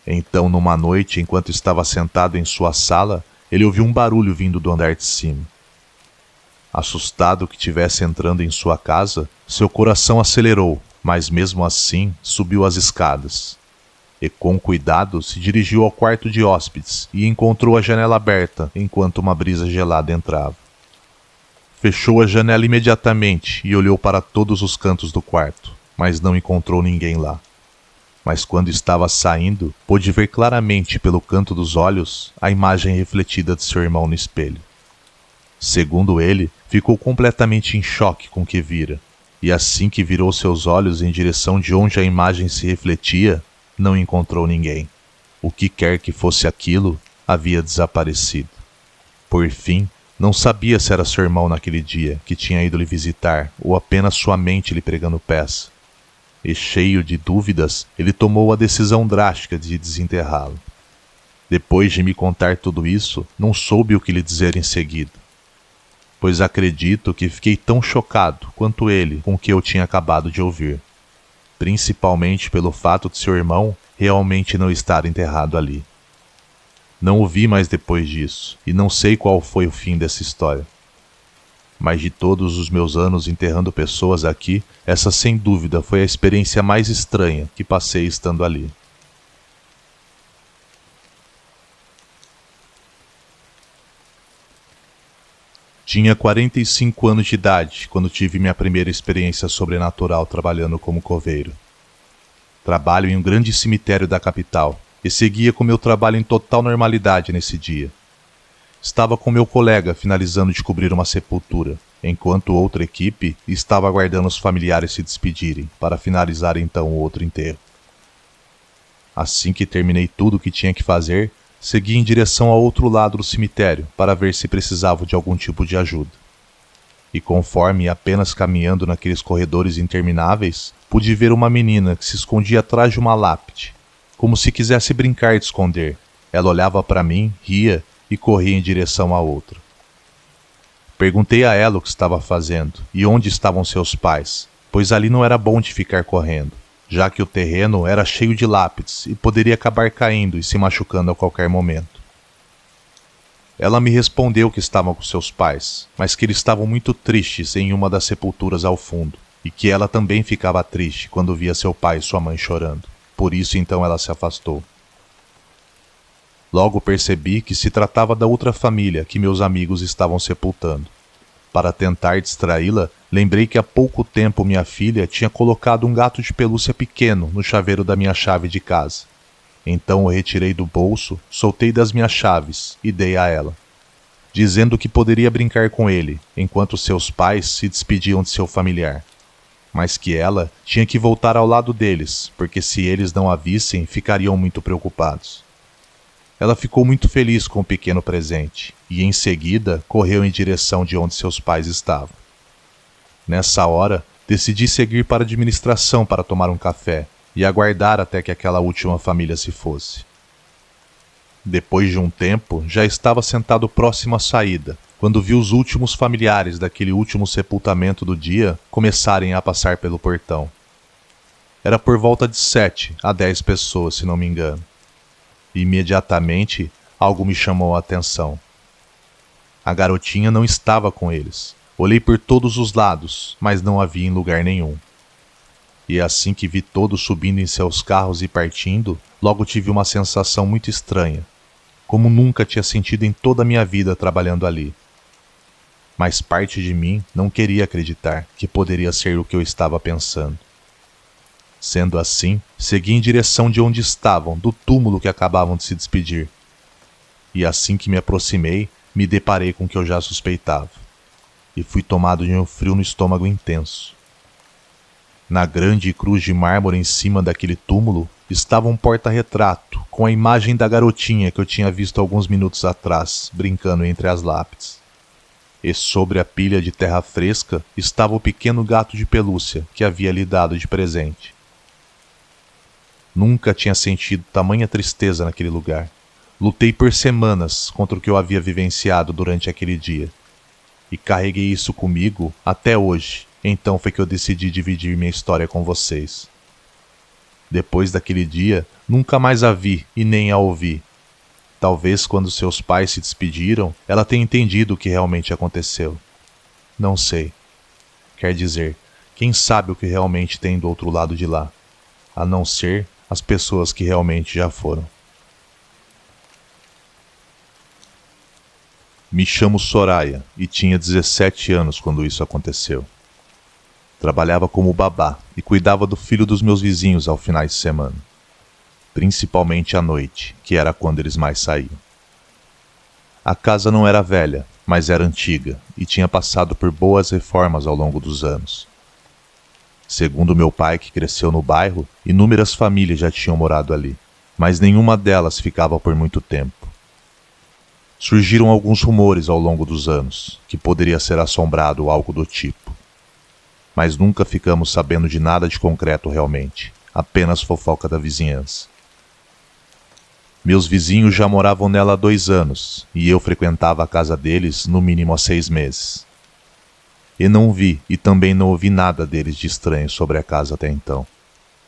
Então, numa noite, enquanto estava sentado em sua sala, ele ouviu um barulho vindo do andar de cima. Assustado que tivesse entrando em sua casa, seu coração acelerou, mas mesmo assim subiu as escadas. E com cuidado se dirigiu ao quarto de hóspedes e encontrou a janela aberta enquanto uma brisa gelada entrava. Fechou a janela imediatamente e olhou para todos os cantos do quarto, mas não encontrou ninguém lá. Mas quando estava saindo, pôde ver claramente pelo canto dos olhos a imagem refletida de seu irmão no espelho. Segundo ele, ficou completamente em choque com o que vira, e assim que virou seus olhos em direção de onde a imagem se refletia, não encontrou ninguém. O que quer que fosse aquilo, havia desaparecido. Por fim, não sabia se era seu irmão naquele dia que tinha ido lhe visitar ou apenas sua mente lhe pregando peça. E cheio de dúvidas, ele tomou a decisão drástica de desenterrá-lo. Depois de me contar tudo isso, não soube o que lhe dizer em seguida, pois acredito que fiquei tão chocado quanto ele com o que eu tinha acabado de ouvir, principalmente pelo fato de seu irmão realmente não estar enterrado ali. Não o vi mais depois disso, e não sei qual foi o fim dessa história. Mas de todos os meus anos enterrando pessoas aqui, essa sem dúvida foi a experiência mais estranha que passei estando ali. Tinha 45 anos de idade quando tive minha primeira experiência sobrenatural trabalhando como coveiro. Trabalho em um grande cemitério da capital e seguia com meu trabalho em total normalidade nesse dia. Estava com meu colega finalizando de cobrir uma sepultura, enquanto outra equipe estava aguardando os familiares se despedirem para finalizar então o outro enterro. Assim que terminei tudo o que tinha que fazer, segui em direção ao outro lado do cemitério para ver se precisava de algum tipo de ajuda. E conforme ia apenas caminhando naqueles corredores intermináveis, pude ver uma menina que se escondia atrás de uma lápide, como se quisesse brincar de esconder. Ela olhava para mim, ria e corria em direção à outra. Perguntei a ela o que estava fazendo e onde estavam seus pais, pois ali não era bom de ficar correndo, já que o terreno era cheio de lápides e poderia acabar caindo e se machucando a qualquer momento. Ela me respondeu que estavam com seus pais, mas que eles estavam muito tristes em uma das sepulturas ao fundo, e que ela também ficava triste quando via seu pai e sua mãe chorando. Por isso então ela se afastou. Logo percebi que se tratava da outra família que meus amigos estavam sepultando. Para tentar distraí-la, lembrei que há pouco tempo minha filha tinha colocado um gato de pelúcia pequeno no chaveiro da minha chave de casa. Então o retirei do bolso, soltei das minhas chaves e dei a ela, dizendo que poderia brincar com ele, enquanto seus pais se despediam de seu familiar. Mas que ela tinha que voltar ao lado deles, porque se eles não a vissem, ficariam muito preocupados. Ela ficou muito feliz com o pequeno presente e, em seguida, correu em direção de onde seus pais estavam. Nessa hora, decidi seguir para a administração para tomar um café e aguardar até que aquela última família se fosse. Depois de um tempo, já estava sentado próximo à saída, quando vi os últimos familiares daquele último sepultamento do dia começarem a passar pelo portão. Era por volta de 7 a 10 pessoas, se não me engano. Imediatamente, algo me chamou a atenção. A garotinha não estava com eles. Olhei por todos os lados, mas não a vi em lugar nenhum. E assim que vi todos subindo em seus carros e partindo, logo tive uma sensação muito estranha, como nunca tinha sentido em toda a minha vida trabalhando ali. Mas parte de mim não queria acreditar que poderia ser o que eu estava pensando. Sendo assim, segui em direção de onde estavam, do túmulo que acabavam de se despedir. E assim que me aproximei, me deparei com o que eu já suspeitava. E fui tomado de um frio no estômago intenso. Na grande cruz de mármore em cima daquele túmulo, estava um porta-retrato com a imagem da garotinha que eu tinha visto alguns minutos atrás, brincando entre as lápides. E sobre a pilha de terra fresca estava o pequeno gato de pelúcia que havia lhe dado de presente. Nunca tinha sentido tamanha tristeza naquele lugar. Lutei por semanas contra o que eu havia vivenciado durante aquele dia. E carreguei isso comigo até hoje. Então foi que eu decidi dividir minha história com vocês. Depois daquele dia, nunca mais a vi e nem a ouvi. Talvez quando seus pais se despediram, ela tenha entendido o que realmente aconteceu. Não sei. Quer dizer, quem sabe o que realmente tem do outro lado de lá, a não ser as pessoas que realmente já foram. Me chamo Soraya e tinha 17 anos quando isso aconteceu. Trabalhava como babá e cuidava do filho dos meus vizinhos ao finais de semana, principalmente à noite, que era quando eles mais saíam. A casa não era velha, mas era antiga e tinha passado por boas reformas ao longo dos anos. Segundo meu pai, que cresceu no bairro, inúmeras famílias já tinham morado ali, mas nenhuma delas ficava por muito tempo. Surgiram alguns rumores ao longo dos anos, que poderia ser assombrado ou algo do tipo. Mas nunca ficamos sabendo de nada de concreto realmente, apenas fofoca da vizinhança. Meus vizinhos já moravam nela há 2 anos, e eu frequentava a casa deles no mínimo há 6 meses. E não vi e também não ouvi nada deles de estranho sobre a casa até então.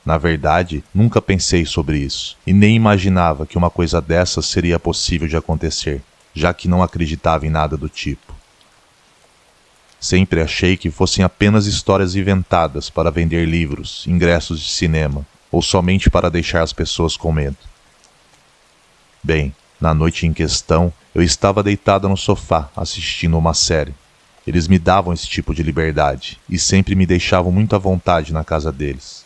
Na verdade, nunca pensei sobre isso, e nem imaginava que uma coisa dessas seria possível de acontecer, já que não acreditava em nada do tipo. Sempre achei que fossem apenas histórias inventadas para vender livros, ingressos de cinema, ou somente para deixar as pessoas com medo. Bem, na noite em questão, eu estava deitada no sofá, assistindo uma série. Eles me davam esse tipo de liberdade, e sempre me deixavam muito à vontade na casa deles.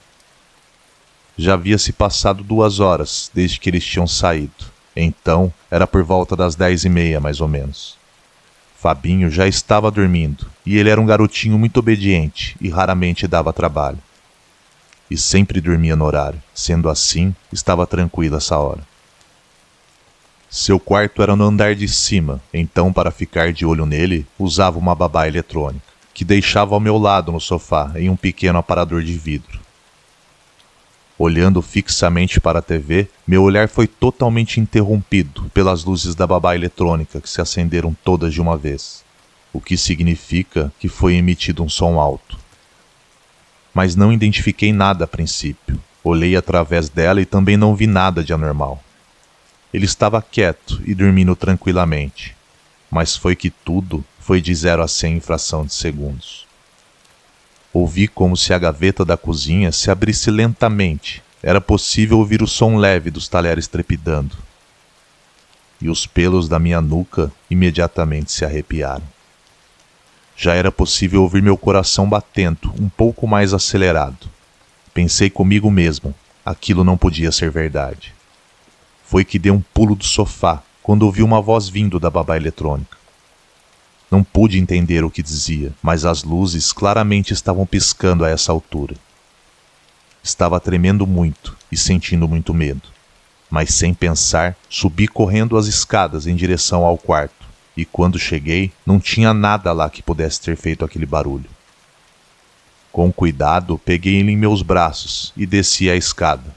Já havia se passado 2 horas desde que eles tinham saído, então era por volta das 10h30 mais ou menos. Fabinho já estava dormindo, e ele era um garotinho muito obediente e raramente dava trabalho. E sempre dormia no horário, sendo assim, estava tranquilo essa hora. Seu quarto era no andar de cima, então para ficar de olho nele, usava uma babá eletrônica, que deixava ao meu lado no sofá em um pequeno aparador de vidro. Olhando fixamente para a TV, meu olhar foi totalmente interrompido pelas luzes da babá eletrônica que se acenderam todas de uma vez, o que significa que foi emitido um som alto. Mas não identifiquei nada a princípio, olhei através dela e também não vi nada de anormal. Ele estava quieto e dormindo tranquilamente, mas foi que tudo foi de 0 a 100 em fração de segundos. Ouvi como se a gaveta da cozinha se abrisse lentamente. Era possível ouvir o som leve dos talheres trepidando. e os pelos da minha nuca imediatamente se arrepiaram. Já era possível ouvir meu coração batendo um pouco mais acelerado. Pensei comigo mesmo, aquilo não podia ser verdade. Foi que dei um pulo do sofá quando ouvi uma voz vindo da babá eletrônica. Não pude entender o que dizia, mas as luzes claramente estavam piscando a essa altura. Estava tremendo muito e sentindo muito medo, mas sem pensar, subi correndo as escadas em direção ao quarto, e quando cheguei, não tinha nada lá que pudesse ter feito aquele barulho. Com cuidado, peguei ele em meus braços e desci a escada.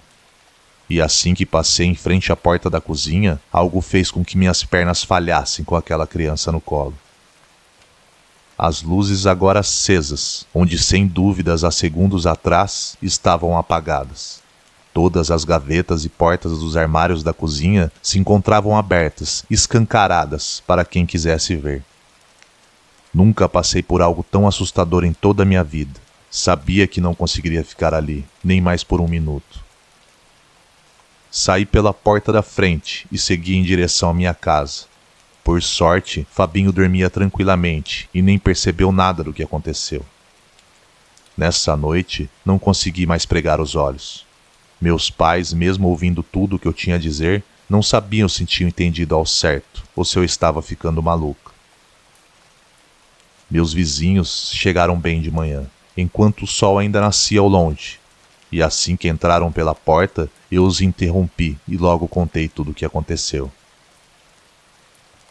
E assim que passei em frente à porta da cozinha, algo fez com que minhas pernas falhassem com aquela criança no colo. As luzes agora acesas, onde sem dúvidas há segundos atrás estavam apagadas. Todas as gavetas e portas dos armários da cozinha se encontravam abertas, escancaradas para quem quisesse ver. Nunca passei por algo tão assustador em toda a minha vida. Sabia que não conseguiria ficar ali, nem mais por um minuto. Saí pela porta da frente e segui em direção à minha casa. Por sorte, Fabinho dormia tranquilamente e nem percebeu nada do que aconteceu. Nessa noite, não consegui mais pregar os olhos. Meus pais, mesmo ouvindo tudo o que eu tinha a dizer, não sabiam se tinham entendido ao certo ou se eu estava ficando maluca. Meus vizinhos chegaram bem de manhã, enquanto o sol ainda nascia ao longe, e assim que entraram pela porta, eu os interrompi e logo contei tudo o que aconteceu.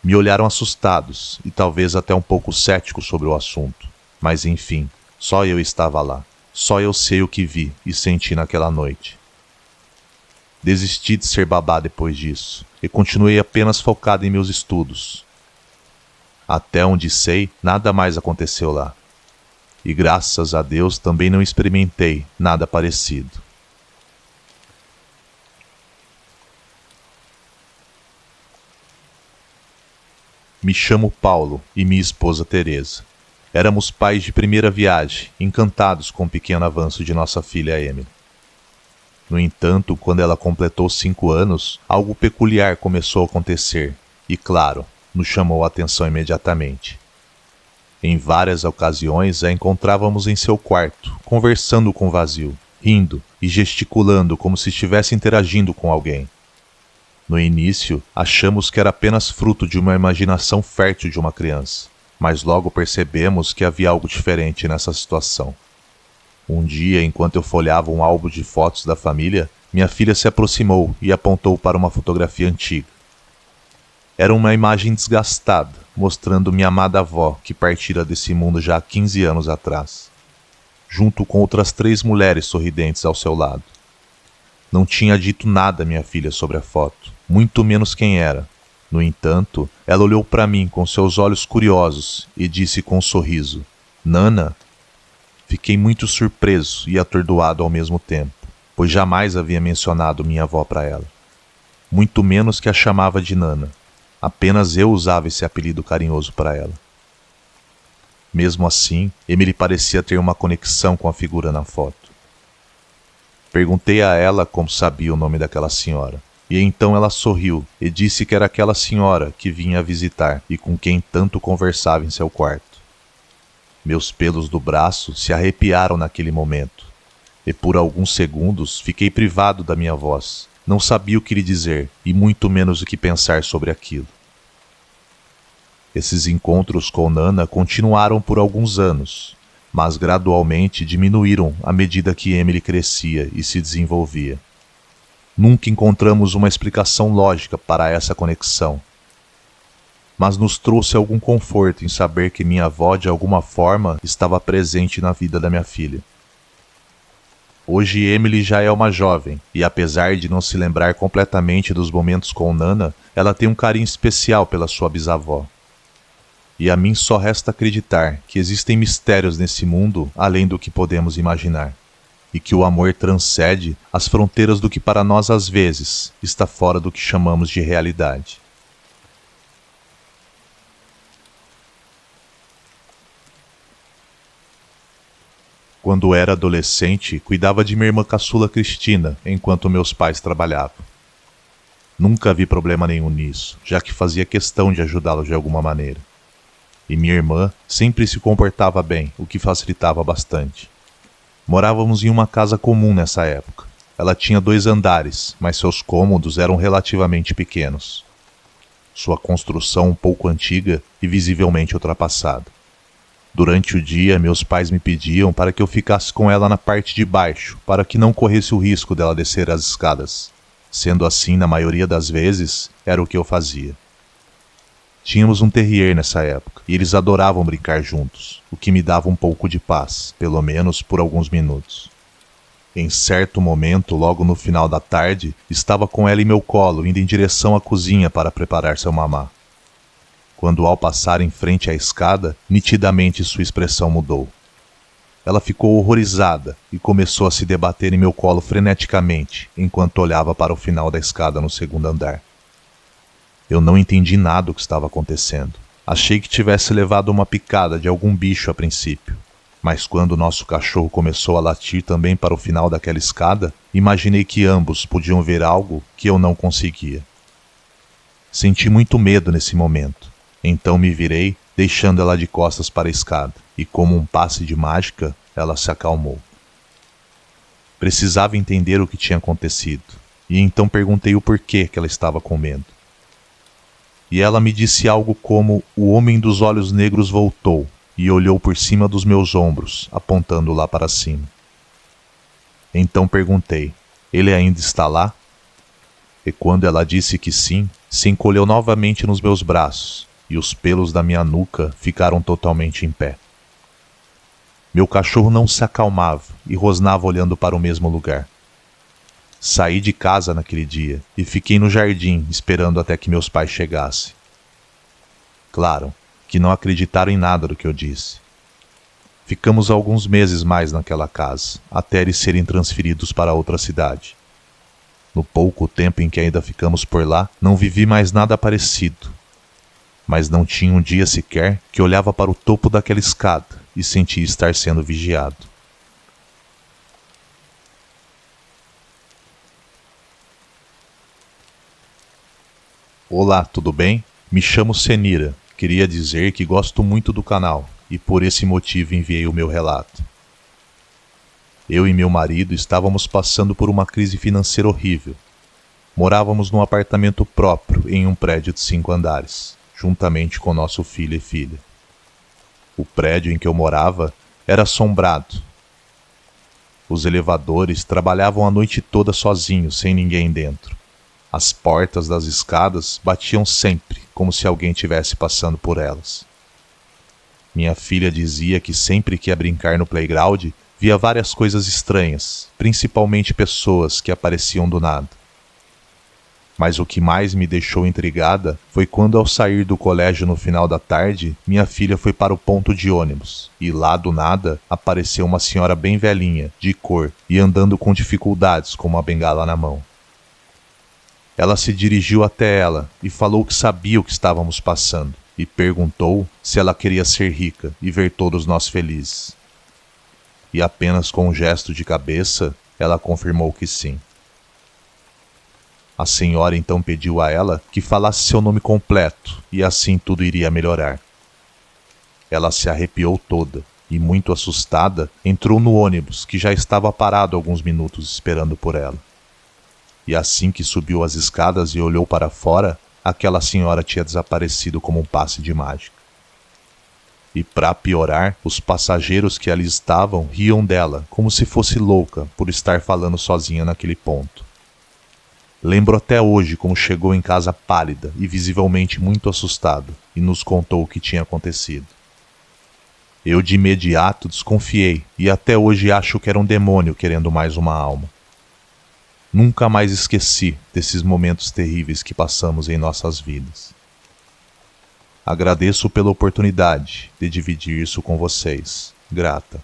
Me olharam assustados e talvez até um pouco céticos sobre o assunto, mas enfim, só eu estava lá, só eu sei o que vi e senti naquela noite. Desisti de ser babá depois disso e continuei apenas focado em meus estudos. Até onde sei, nada mais aconteceu lá. E graças a Deus também não experimentei nada parecido. Me chamo Paulo e minha esposa Teresa. Éramos pais de primeira viagem, encantados com o pequeno avanço de nossa filha Emily. No entanto, quando ela completou 5 anos, algo peculiar começou a acontecer e, claro, nos chamou a atenção imediatamente. Em várias ocasiões a encontrávamos em seu quarto, conversando com o vazio, rindo e gesticulando como se estivesse interagindo com alguém. No início, achamos que era apenas fruto de uma imaginação fértil de uma criança, mas logo percebemos que havia algo diferente nessa situação. Um dia, enquanto eu folheava um álbum de fotos da família, minha filha se aproximou e apontou para uma fotografia antiga. Era uma imagem desgastada, mostrando minha amada avó que partira desse mundo já há 15 anos atrás, junto com outras 3 mulheres sorridentes ao seu lado. Não tinha dito nada minha filha sobre a foto, muito menos quem era. No entanto, ela olhou para mim com seus olhos curiosos e disse com um sorriso: "Nana?" Fiquei muito surpreso e atordoado ao mesmo tempo, pois jamais havia mencionado minha avó para ela. Muito menos que a chamava de Nana. Apenas eu usava esse apelido carinhoso para ela. Mesmo assim, Emily parecia ter uma conexão com a figura na foto. Perguntei a ela como sabia o nome daquela senhora, e então ela sorriu e disse que era aquela senhora que vinha visitar e com quem tanto conversava em seu quarto. Meus pelos do braço se arrepiaram naquele momento, e por alguns segundos fiquei privado da minha voz. Não sabia o que lhe dizer, e muito menos o que pensar sobre aquilo. Esses encontros com Nana continuaram por alguns anos, mas gradualmente diminuíram à medida que Emily crescia e se desenvolvia. Nunca encontramos uma explicação lógica para essa conexão, mas nos trouxe algum conforto em saber que minha avó de alguma forma estava presente na vida da minha filha. Hoje Emily já é uma jovem, e apesar de não se lembrar completamente dos momentos com Nana, ela tem um carinho especial pela sua bisavó. E a mim só resta acreditar que existem mistérios nesse mundo além do que podemos imaginar, e que o amor transcende as fronteiras do que para nós às vezes está fora do que chamamos de realidade. Quando era adolescente, cuidava de minha irmã caçula Cristina, enquanto meus pais trabalhavam. Nunca vi problema nenhum nisso, já que fazia questão de ajudá-lo de alguma maneira. E minha irmã sempre se comportava bem, o que facilitava bastante. Morávamos em uma casa comum nessa época. Ela tinha 2 andares, mas seus cômodos eram relativamente pequenos. Sua construção um pouco antiga e visivelmente ultrapassada. Durante o dia, meus pais me pediam para que eu ficasse com ela na parte de baixo, para que não corresse o risco dela descer as escadas. Sendo assim, na maioria das vezes, era o que eu fazia. Tínhamos um terrier nessa época, e eles adoravam brincar juntos, o que me dava um pouco de paz, pelo menos por alguns minutos. Em certo momento, logo no final da tarde, estava com ela em meu colo, indo em direção à cozinha para preparar seu mamá. Quando, ao passar em frente à escada, nitidamente sua expressão mudou. Ela ficou horrorizada e começou a se debater em meu colo freneticamente, enquanto olhava para o final da escada no 2º andar. Eu não entendi nada do que estava acontecendo. Achei que tivesse levado uma picada de algum bicho a princípio. Mas quando nosso cachorro começou a latir também para o final daquela escada, imaginei que ambos podiam ver algo que eu não conseguia. Senti muito medo nesse momento. Então me virei, deixando ela de costas para a escada, e como um passe de mágica, ela se acalmou. Precisava entender o que tinha acontecido, e então perguntei o porquê que ela estava com medo. E ela me disse algo como: o homem dos olhos negros voltou, e olhou por cima dos meus ombros, apontando lá para cima. Então perguntei: ele ainda está lá? E quando ela disse que sim, se encolheu novamente nos meus braços, e os pelos da minha nuca ficaram totalmente em pé. Meu cachorro não se acalmava e rosnava olhando para o mesmo lugar. Saí de casa naquele dia e fiquei no jardim esperando até que meus pais chegassem. Claro que não acreditaram em nada do que eu disse. Ficamos alguns meses mais naquela casa, até eles serem transferidos para outra cidade. No pouco tempo em que ainda ficamos por lá, não vivi mais nada parecido. Mas não tinha um dia sequer que olhava para o topo daquela escada e sentia estar sendo vigiado. Olá, tudo bem? Me chamo Senira. Queria dizer que gosto muito do canal e por esse motivo enviei o meu relato. Eu e meu marido estávamos passando por uma crise financeira horrível. Morávamos num apartamento próprio em um prédio de 5 andares, juntamente com nosso filho e filha. O prédio em que eu morava era assombrado. Os elevadores trabalhavam a noite toda sozinhos, sem ninguém dentro. As portas das escadas batiam sempre, como se alguém estivesse passando por elas. Minha filha dizia que sempre que ia brincar no playground, via várias coisas estranhas, principalmente pessoas que apareciam do nada. Mas o que mais me deixou intrigada foi quando, ao sair do colégio no final da tarde, minha filha foi para o ponto de ônibus, e lá do nada apareceu uma senhora bem velhinha, de cor, e andando com dificuldades com uma bengala na mão. Ela se dirigiu até ela e falou que sabia o que estávamos passando, e perguntou se ela queria ser rica e ver todos nós felizes. E apenas com um gesto de cabeça, ela confirmou que sim. A senhora então pediu a ela que falasse seu nome completo, e assim tudo iria melhorar. Ela se arrepiou toda, e muito assustada, entrou no ônibus, que já estava parado alguns minutos esperando por ela. E assim que subiu as escadas e olhou para fora, aquela senhora tinha desaparecido como um passe de mágica. E para piorar, os passageiros que ali estavam riam dela, como se fosse louca por estar falando sozinha naquele ponto. Lembro até hoje como chegou em casa pálida e visivelmente muito assustada, e nos contou o que tinha acontecido. Eu de imediato desconfiei, e até hoje acho que era um demônio querendo mais uma alma. Nunca mais esqueci desses momentos terríveis que passamos em nossas vidas. Agradeço pela oportunidade de dividir isso com vocês. Grata.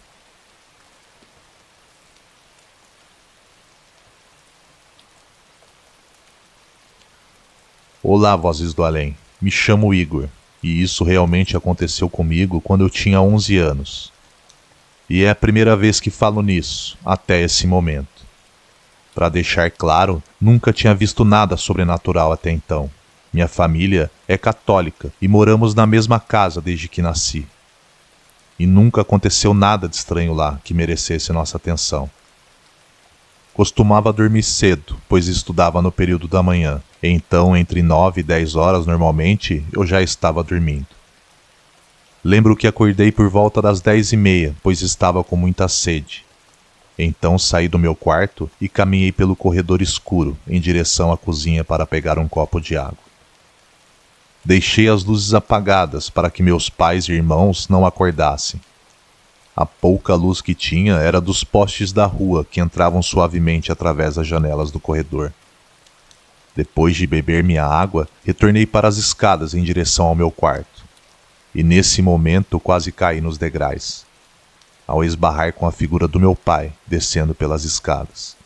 Olá, vozes do além. Me chamo Igor, e isso realmente aconteceu comigo quando eu tinha 11 anos. E é a primeira vez que falo nisso, até esse momento. Para deixar claro, nunca tinha visto nada sobrenatural até então. Minha família é católica e moramos na mesma casa desde que nasci. E nunca aconteceu nada de estranho lá que merecesse nossa atenção. Costumava dormir cedo, pois estudava no período da manhã. Então, entre 9 e 10 horas, normalmente, eu já estava dormindo. Lembro que acordei por volta das 10h30, pois estava com muita sede. Então saí do meu quarto e caminhei pelo corredor escuro, em direção à cozinha para pegar um copo de água. Deixei as luzes apagadas para que meus pais e irmãos não acordassem. A pouca luz que tinha era dos postes da rua que entravam suavemente através das janelas do corredor. Depois de beber minha água, retornei para as escadas em direção ao meu quarto. E nesse momento quase caí nos degraus, ao esbarrar com a figura do meu pai descendo pelas escadas.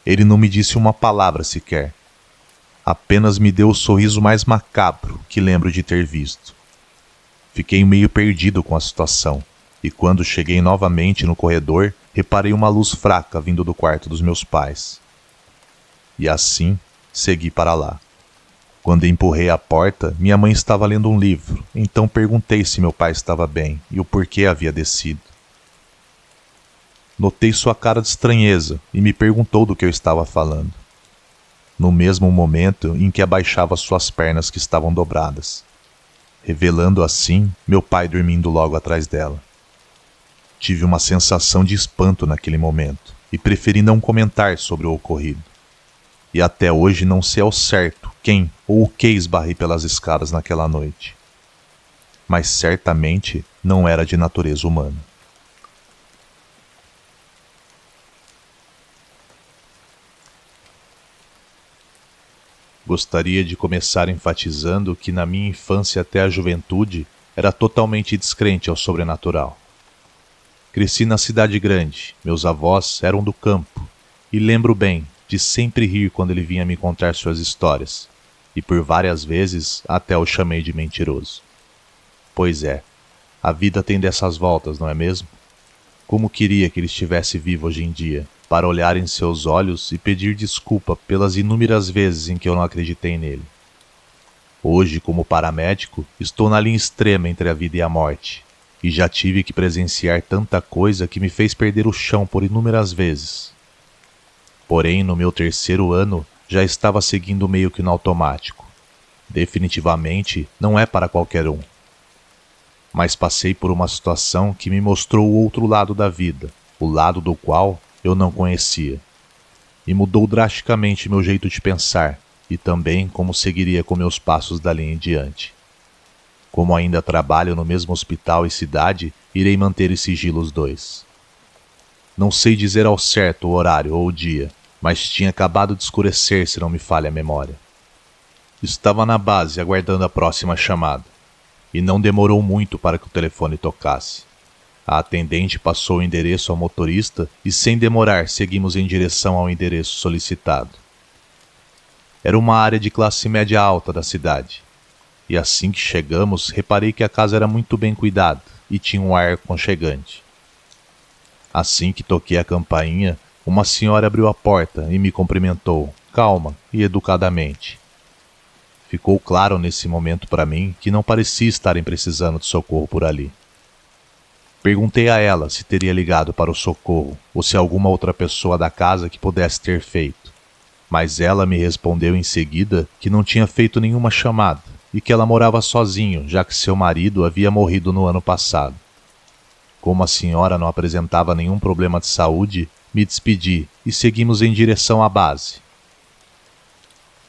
Ele não me disse uma palavra sequer. Apenas me deu o sorriso mais macabro que lembro de ter visto. Fiquei meio perdido com a situação, e quando cheguei novamente no corredor, reparei uma luz fraca vindo do quarto dos meus pais. E assim, segui para lá. Quando empurrei a porta, minha mãe estava lendo um livro, então perguntei se meu pai estava bem e o porquê havia descido. Notei sua cara de estranheza e me perguntou do que eu estava falando. No mesmo momento em que abaixava suas pernas que estavam dobradas, revelando assim meu pai dormindo logo atrás dela. Tive uma sensação de espanto naquele momento e preferi não comentar sobre o ocorrido. E até hoje não sei ao certo quem ou o que esbarrei pelas escadas naquela noite. Mas certamente não era de natureza humana. Gostaria de começar enfatizando que na minha infância até a juventude era totalmente descrente ao sobrenatural. Cresci na cidade grande, meus avós eram do campo, e lembro bem de sempre rir quando ele vinha me contar suas histórias, e por várias vezes até o chamei de mentiroso. Pois é, a vida tem dessas voltas, não é mesmo? Como queria que ele estivesse vivo hoje em dia, para olhar em seus olhos e pedir desculpa pelas inúmeras vezes em que eu não acreditei nele. Hoje, como paramédico, estou na linha extrema entre a vida e a morte, e já tive que presenciar tanta coisa que me fez perder o chão por inúmeras vezes. Porém, no meu 3º ano, já estava seguindo meio que no automático. Definitivamente, não é para qualquer um. Mas passei por uma situação que me mostrou o outro lado da vida, o lado do qual eu não conhecia. E mudou drasticamente meu jeito de pensar, e também como seguiria com meus passos dali em diante. Como ainda trabalho no mesmo hospital e cidade, irei manter em sigilo os dois. Não sei dizer ao certo o horário ou o dia, mas tinha acabado de escurecer, se não me falha a memória. Estava na base aguardando a próxima chamada, e não demorou muito para que o telefone tocasse. A atendente passou o endereço ao motorista e, sem demorar, seguimos em direção ao endereço solicitado. Era uma área de classe média alta da cidade, e assim que chegamos, reparei que a casa era muito bem cuidada e tinha um ar aconchegante. Assim que toquei a campainha, uma senhora abriu a porta e me cumprimentou, calma e educadamente. Ficou claro nesse momento para mim que não parecia estarem precisando de socorro por ali. Perguntei a ela se teria ligado para o socorro ou se alguma outra pessoa da casa que pudesse ter feito, mas ela me respondeu em seguida que não tinha feito nenhuma chamada e que ela morava sozinho, já que seu marido havia morrido no ano passado. Como a senhora não apresentava nenhum problema de saúde, me despedi e seguimos em direção à base.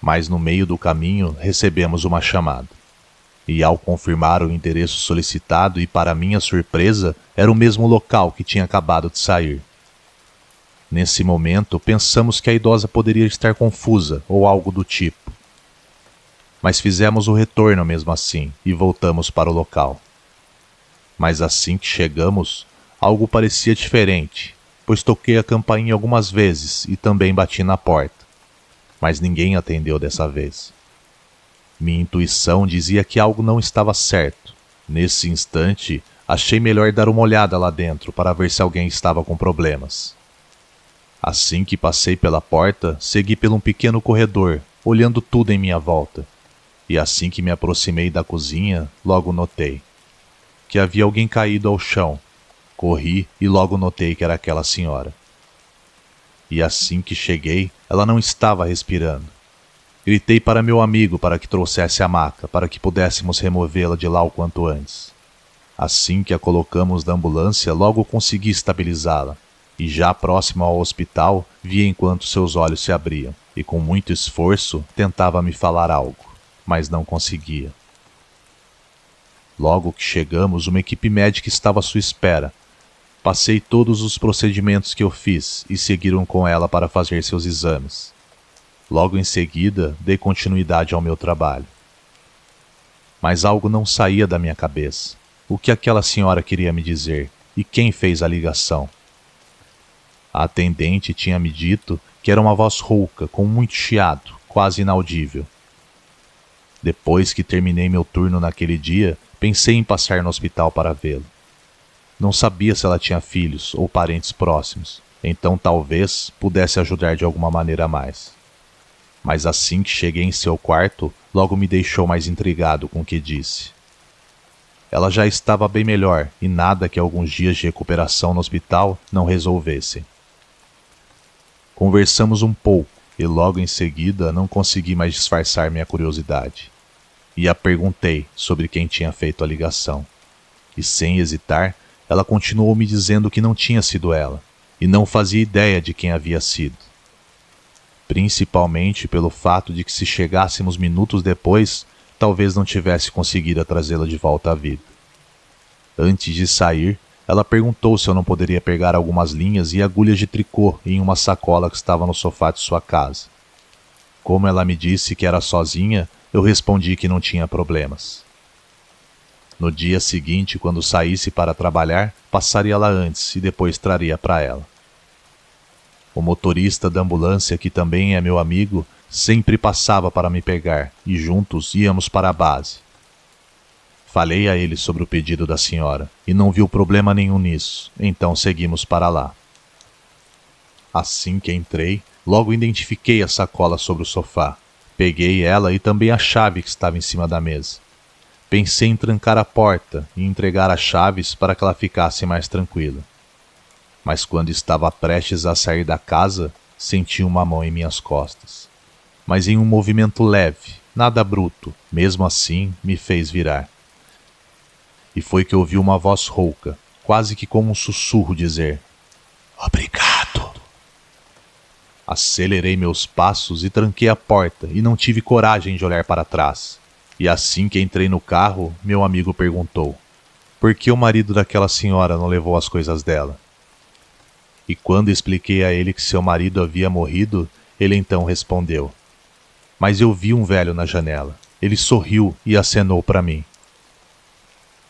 Mas no meio do caminho recebemos uma chamada. E ao confirmar o endereço solicitado e para minha surpresa, era o mesmo local que tinha acabado de sair. Nesse momento, pensamos que a idosa poderia estar confusa ou algo do tipo. Mas fizemos o retorno mesmo assim e voltamos para o local. Mas assim que chegamos, algo parecia diferente, pois toquei a campainha algumas vezes e também bati na porta. Mas ninguém atendeu dessa vez. Minha intuição dizia que algo não estava certo. Nesse instante, achei melhor dar uma olhada lá dentro para ver se alguém estava com problemas. Assim que passei pela porta, segui por um pequeno corredor, olhando tudo em minha volta. E assim que me aproximei da cozinha, logo notei que havia alguém caído ao chão. Corri e logo notei que era aquela senhora. E assim que cheguei, ela não estava respirando. Gritei para meu amigo para que trouxesse a maca, para que pudéssemos removê-la de lá o quanto antes. Assim que a colocamos na ambulância, logo consegui estabilizá-la. E já próximo ao hospital, vi enquanto seus olhos se abriam, e com muito esforço tentava me falar algo, mas não conseguia. Logo que chegamos, uma equipe médica estava à sua espera. Passei todos os procedimentos que eu fiz e seguiram com ela para fazer seus exames. Logo em seguida, dei continuidade ao meu trabalho. Mas algo não saía da minha cabeça. O que aquela senhora queria me dizer e quem fez a ligação? A atendente tinha me dito que era uma voz rouca, com muito chiado, quase inaudível. Depois que terminei meu turno naquele dia, pensei em passar no hospital para vê-lo. Não sabia se ela tinha filhos ou parentes próximos, então talvez pudesse ajudar de alguma maneira a mais. Mas assim que cheguei em seu quarto, logo me deixou mais intrigado com o que disse. Ela já estava bem melhor e nada que alguns dias de recuperação no hospital não resolvessem. Conversamos um pouco e logo em seguida não consegui mais disfarçar minha curiosidade. E a perguntei sobre quem tinha feito a ligação. E sem hesitar, ela continuou me dizendo que não tinha sido ela, e não fazia ideia de quem havia sido. Principalmente pelo fato de que se chegássemos minutos depois, talvez não tivesse conseguido trazê-la de volta à vida. Antes de sair, ela perguntou se eu não poderia pegar algumas linhas e agulhas de tricô em uma sacola que estava no sofá de sua casa. Como ela me disse que era sozinha, eu respondi que não tinha problemas. No dia seguinte, quando saísse para trabalhar, passaria lá antes e depois traria para ela. O motorista da ambulância, que também é meu amigo, sempre passava para me pegar e juntos íamos para a base. Falei a ele sobre o pedido da senhora e não viu problema nenhum nisso, então seguimos para lá. Assim que entrei, logo identifiquei a sacola sobre o sofá. Peguei ela e também a chave que estava em cima da mesa. Pensei em trancar a porta e entregar as chaves para que ela ficasse mais tranquila. Mas quando estava prestes a sair da casa, senti uma mão em minhas costas. Mas em um movimento leve, nada bruto, mesmo assim me fez virar. E foi que ouvi uma voz rouca, quase que como um sussurro dizer: "Obrigado." Acelerei meus passos e tranquei a porta e não tive coragem de olhar para trás. E assim que entrei no carro, meu amigo perguntou: por que o marido daquela senhora não levou as coisas dela? E quando expliquei a ele que seu marido havia morrido, ele então respondeu: mas eu vi um velho na janela. Ele sorriu e acenou para mim.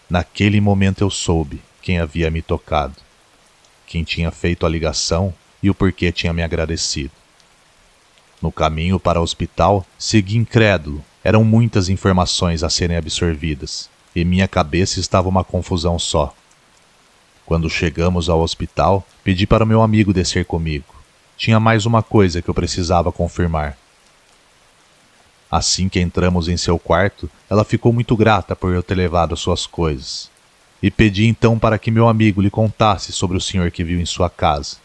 Naquele momento eu soube quem havia me tocado, quem tinha feito a ligação e o porquê tinha me agradecido. No caminho para o hospital, segui incrédulo. Eram muitas informações a serem absorvidas, e minha cabeça estava uma confusão só. Quando chegamos ao hospital, pedi para o meu amigo descer comigo. Tinha mais uma coisa que eu precisava confirmar. Assim que entramos em seu quarto, ela ficou muito grata por eu ter levado suas coisas. E pedi então para que meu amigo lhe contasse sobre o senhor que viu em sua casa.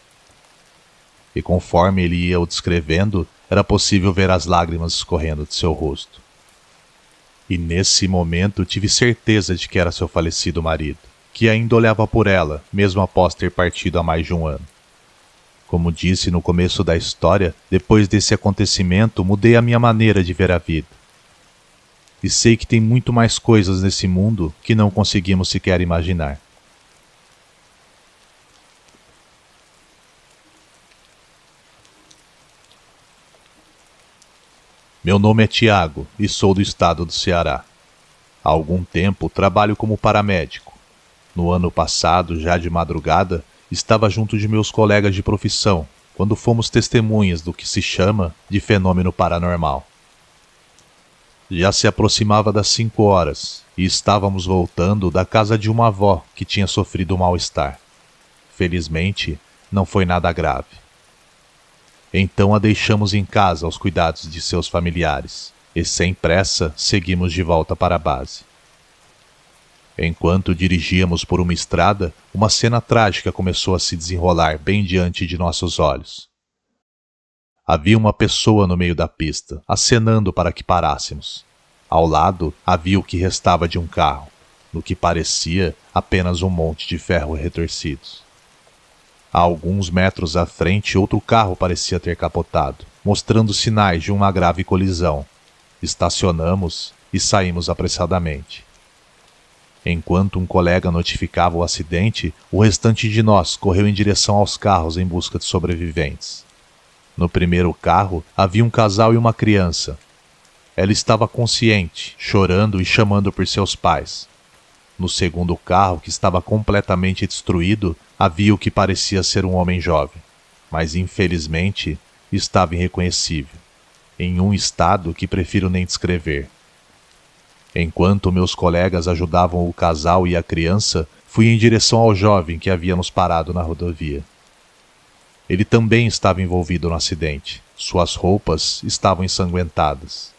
E conforme ele ia o descrevendo, era possível ver as lágrimas escorrendo de seu rosto. E nesse momento tive certeza de que era seu falecido marido, que ainda olhava por ela, mesmo após ter partido há mais de um ano. Como disse no começo da história, depois desse acontecimento mudei a minha maneira de ver a vida. E sei que tem muito mais coisas nesse mundo que não conseguimos sequer imaginar. Meu nome é Tiago e sou do estado do Ceará. Há algum tempo trabalho como paramédico. No ano passado, já de madrugada, estava junto de meus colegas de profissão, quando fomos testemunhas do que se chama de fenômeno paranormal. Já se aproximava das 5 horas e estávamos voltando da casa de uma avó que tinha sofrido um mal-estar. Felizmente, não foi nada grave. Então a deixamos em casa aos cuidados de seus familiares, e sem pressa seguimos de volta para a base. Enquanto dirigíamos por uma estrada, uma cena trágica começou a se desenrolar bem diante de nossos olhos. Havia uma pessoa no meio da pista, acenando para que parássemos. Ao lado havia o que restava de um carro, no que parecia apenas um monte de ferro retorcidos. A alguns metros à frente, outro carro parecia ter capotado, mostrando sinais de uma grave colisão. Estacionamos e saímos apressadamente. Enquanto um colega notificava o acidente, o restante de nós correu em direção aos carros em busca de sobreviventes. No primeiro carro, havia um casal e uma criança. Ela estava consciente, chorando e chamando por seus pais. No segundo carro, que estava completamente destruído, havia o que parecia ser um homem jovem, mas infelizmente estava irreconhecível, em um estado que prefiro nem descrever. Enquanto meus colegas ajudavam o casal e a criança, fui em direção ao jovem que havia nos parado na rodovia. Ele também estava envolvido no acidente. Suas roupas estavam ensanguentadas.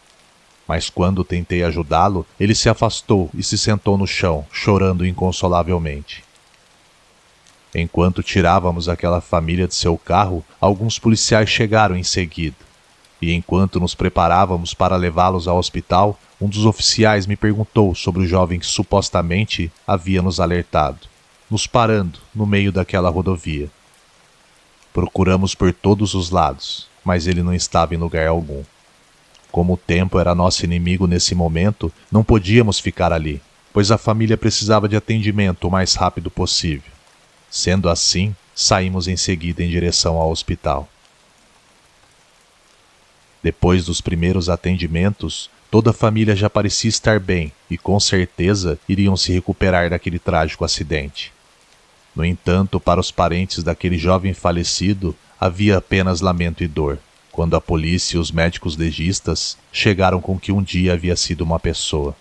Mas quando tentei ajudá-lo, ele se afastou e se sentou no chão, chorando inconsolavelmente. Enquanto tirávamos aquela família de seu carro, alguns policiais chegaram em seguida. E enquanto nos preparávamos para levá-los ao hospital, um dos oficiais me perguntou sobre o jovem que supostamente havia nos alertado, nos parando no meio daquela rodovia. Procuramos por todos os lados, mas ele não estava em lugar algum. Como o tempo era nosso inimigo nesse momento, não podíamos ficar ali, pois a família precisava de atendimento o mais rápido possível. Sendo assim, saímos em seguida em direção ao hospital. Depois dos primeiros atendimentos, toda a família já parecia estar bem e com certeza iriam se recuperar daquele trágico acidente. No entanto, para os parentes daquele jovem falecido, havia apenas lamento e dor, quando a polícia e os médicos legistas chegaram com que um dia havia sido uma pessoa.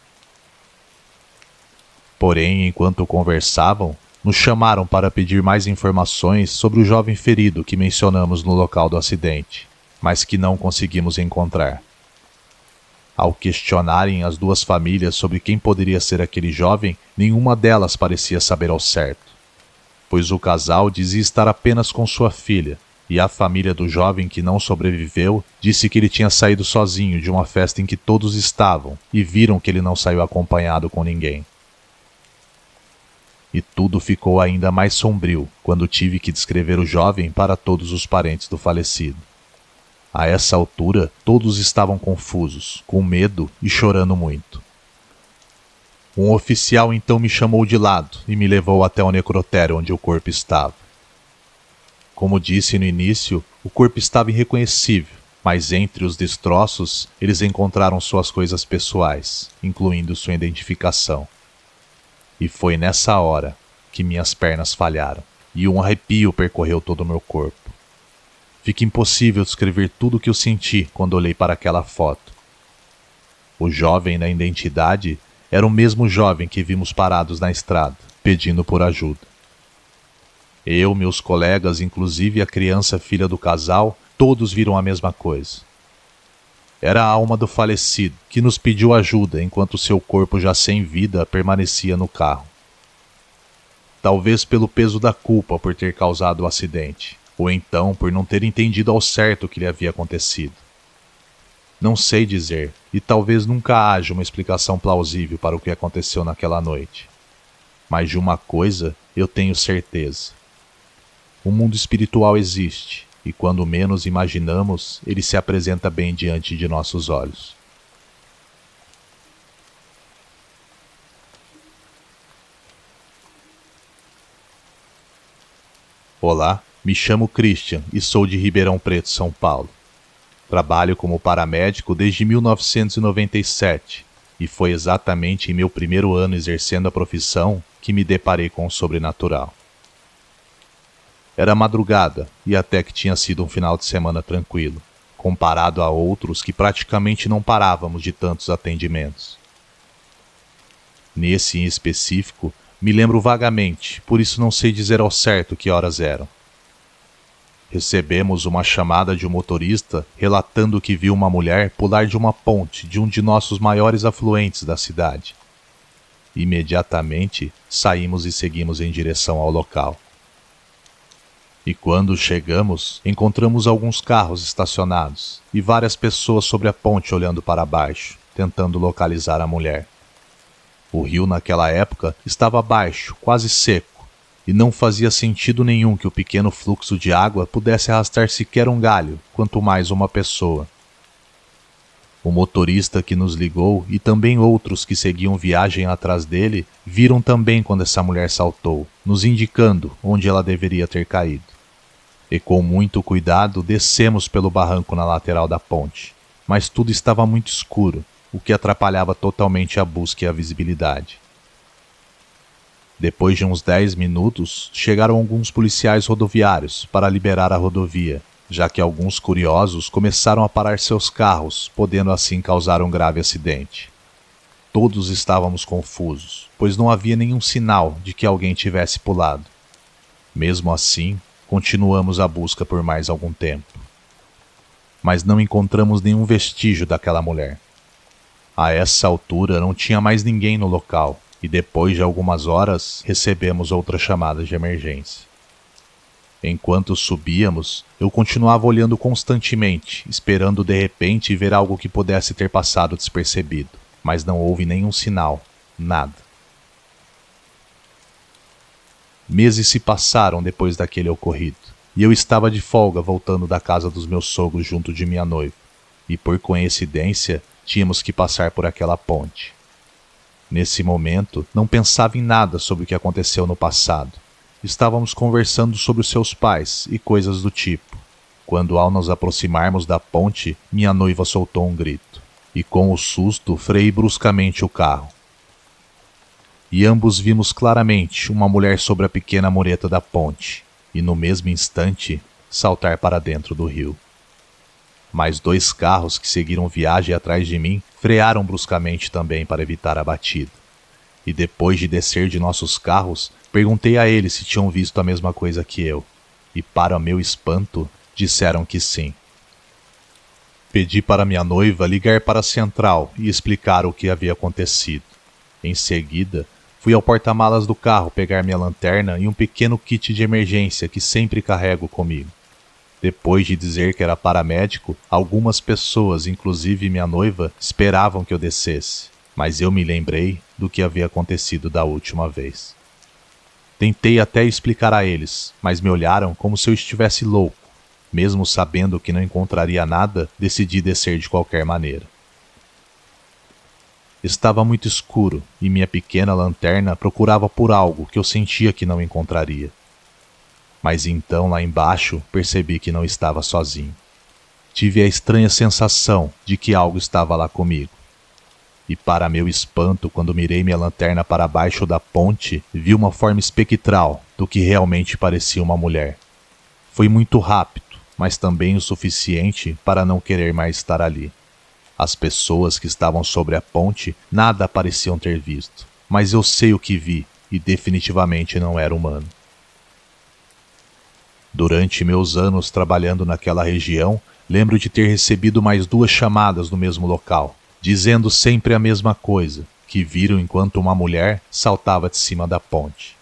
Porém, enquanto conversavam, nos chamaram para pedir mais informações sobre o jovem ferido que mencionamos no local do acidente, mas que não conseguimos encontrar. Ao questionarem as duas famílias sobre quem poderia ser aquele jovem, nenhuma delas parecia saber ao certo, pois o casal dizia estar apenas com sua filha, e a família do jovem que não sobreviveu disse que ele tinha saído sozinho de uma festa em que todos estavam e viram que ele não saiu acompanhado com ninguém. E tudo ficou ainda mais sombrio quando tive que descrever o jovem para todos os parentes do falecido. A essa altura, todos estavam confusos, com medo e chorando muito. Um oficial então me chamou de lado e me levou até o necrotério onde o corpo estava. Como disse no início, o corpo estava irreconhecível, mas entre os destroços, eles encontraram suas coisas pessoais, incluindo sua identificação. E foi nessa hora que minhas pernas falharam, e um arrepio percorreu todo o meu corpo. Fica impossível descrever tudo o que eu senti quando olhei para aquela foto. O jovem na identidade era o mesmo jovem que vimos parados na estrada, pedindo por ajuda. Eu, meus colegas, inclusive a criança filha do casal, todos viram a mesma coisa. Era a alma do falecido, que nos pediu ajuda enquanto seu corpo já sem vida permanecia no carro. Talvez pelo peso da culpa por ter causado o acidente, ou então por não ter entendido ao certo o que lhe havia acontecido. Não sei dizer, e talvez nunca haja uma explicação plausível para o que aconteceu naquela noite. Mas de uma coisa eu tenho certeza. O mundo espiritual existe, e quando menos imaginamos, ele se apresenta bem diante de nossos olhos. Olá, me chamo Christian e sou de Ribeirão Preto, São Paulo. Trabalho como paramédico desde 1997 e foi exatamente em meu primeiro ano exercendo a profissão que me deparei com o sobrenatural. Era madrugada e até que tinha sido um final de semana tranquilo, comparado a outros que praticamente não parávamos de tantos atendimentos. Nesse em específico, me lembro vagamente, por isso não sei dizer ao certo que horas eram. recebemos uma chamada de um motorista relatando que viu uma mulher pular de uma ponte de um de nossos maiores afluentes da cidade. Imediatamente, saímos e seguimos em direção ao local. E quando chegamos, encontramos alguns carros estacionados e várias pessoas sobre a ponte olhando para baixo, tentando localizar a mulher. O rio naquela época estava baixo, quase seco, e não fazia sentido nenhum que o pequeno fluxo de água pudesse arrastar sequer um galho, quanto mais uma pessoa. O motorista que nos ligou e também outros que seguiam viagem atrás dele viram também quando essa mulher saltou, nos indicando onde ela deveria ter caído. E com muito cuidado descemos pelo barranco na lateral da ponte, mas tudo estava muito escuro, o que atrapalhava totalmente a busca e a visibilidade. Depois de uns 10 minutos, chegaram alguns policiais rodoviários para liberar a rodovia, já que alguns curiosos começaram a parar seus carros, podendo assim causar um grave acidente. Todos estávamos confusos, pois não havia nenhum sinal de que alguém tivesse pulado. Mesmo assim, continuamos a busca por mais algum tempo. Mas não encontramos nenhum vestígio daquela mulher. A essa altura não tinha mais ninguém no local, e depois de algumas horas recebemos outra chamada de emergência. Enquanto subíamos, eu continuava olhando constantemente, esperando de repente ver algo que pudesse ter passado despercebido, mas não houve nenhum sinal, nada. Meses se passaram depois daquele ocorrido, e eu estava de folga voltando da casa dos meus sogros junto de minha noiva, e por coincidência tínhamos que passar por aquela ponte. Nesse momento, não pensava em nada sobre o que aconteceu no passado. Estávamos conversando sobre os seus pais e coisas do tipo, quando ao nos aproximarmos da ponte, minha noiva soltou um grito, e com o susto freiei bruscamente o carro. E ambos vimos claramente uma mulher sobre a pequena mureta da ponte, e no mesmo instante, saltar para dentro do rio. Mais 2 carros que seguiram viagem atrás de mim frearam bruscamente também para evitar a batida. E depois de descer de nossos carros, perguntei a eles se tinham visto a mesma coisa que eu, e para meu espanto, disseram que sim. Pedi para minha noiva ligar para a central e explicar o que havia acontecido. Em seguida, fui ao porta-malas do carro pegar minha lanterna e um pequeno kit de emergência que sempre carrego comigo. Depois de dizer que era paramédico, algumas pessoas, inclusive minha noiva, esperavam que eu descesse, mas eu me lembrei do que havia acontecido da última vez. Tentei até explicar a eles, mas me olharam como se eu estivesse louco. Mesmo sabendo que não encontraria nada, decidi descer de qualquer maneira. Estava muito escuro e minha pequena lanterna procurava por algo que eu sentia que não encontraria. Mas então, lá embaixo, percebi que não estava sozinho. Tive a estranha sensação de que algo estava lá comigo. E para meu espanto, quando mirei minha lanterna para baixo da ponte, vi uma forma espectral do que realmente parecia uma mulher. Foi muito rápido, mas também o suficiente para não querer mais estar ali. As pessoas que estavam sobre a ponte nada pareciam ter visto, mas eu sei o que vi e definitivamente não era humano. Durante meus anos trabalhando naquela região, lembro de ter recebido mais 2 chamadas no mesmo local, dizendo sempre a mesma coisa, que viram enquanto uma mulher saltava de cima da ponte.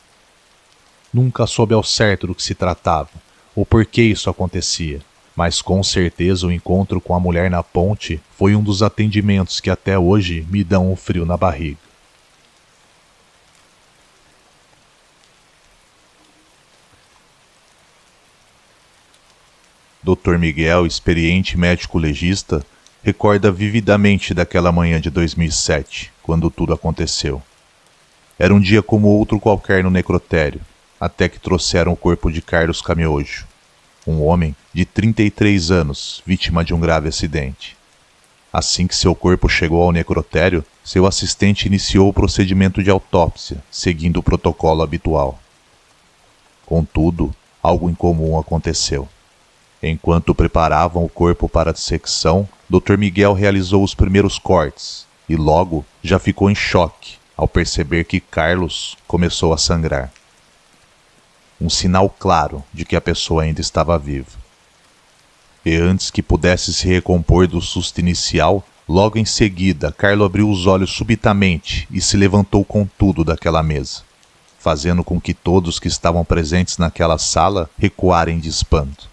Nunca soube ao certo do que se tratava, ou por que isso acontecia, mas com certeza o encontro com a mulher na ponte foi um dos atendimentos que até hoje me dão um frio na barriga. Dr. Miguel, experiente médico legista, recorda vividamente daquela manhã de 2007, quando tudo aconteceu. Era um dia como outro qualquer no necrotério, até que trouxeram o corpo de Carlos Camiojo, um homem de 33 anos, vítima de um grave acidente. Assim que seu corpo chegou ao necrotério, seu assistente iniciou o procedimento de autópsia, seguindo o protocolo habitual. Contudo, algo incomum aconteceu. Enquanto preparavam o corpo para a dissecção, Dr. Miguel realizou os primeiros cortes e logo já ficou em choque ao perceber que Carlos começou a sangrar. um sinal claro de que a pessoa ainda estava viva. E antes que pudesse se recompor do susto inicial, logo em seguida, Carlo abriu os olhos subitamente e se levantou com tudo daquela mesa, fazendo com que todos que estavam presentes naquela sala recuarem de espanto.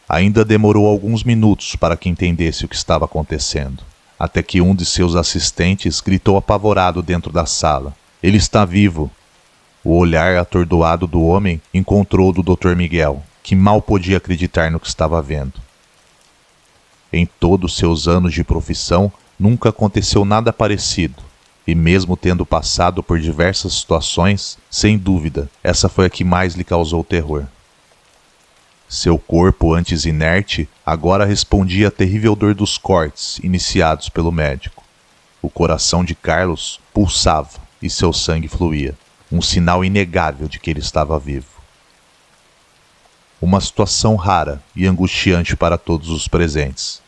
Ainda demorou alguns minutos para que entendesse o que estava acontecendo, até que um de seus assistentes gritou apavorado dentro da sala: "Ele está vivo!" O olhar atordoado do homem encontrou o do Dr. Miguel, que mal podia acreditar no que estava vendo. Em todos seus anos de profissão, nunca aconteceu nada parecido, e mesmo tendo passado por diversas situações, sem dúvida, essa foi a que mais lhe causou terror. Seu corpo, antes inerte, agora respondia à terrível dor dos cortes iniciados pelo médico. O coração de Carlos pulsava e seu sangue fluía, um sinal inegável de que ele estava vivo. Uma situação rara e angustiante para todos os presentes.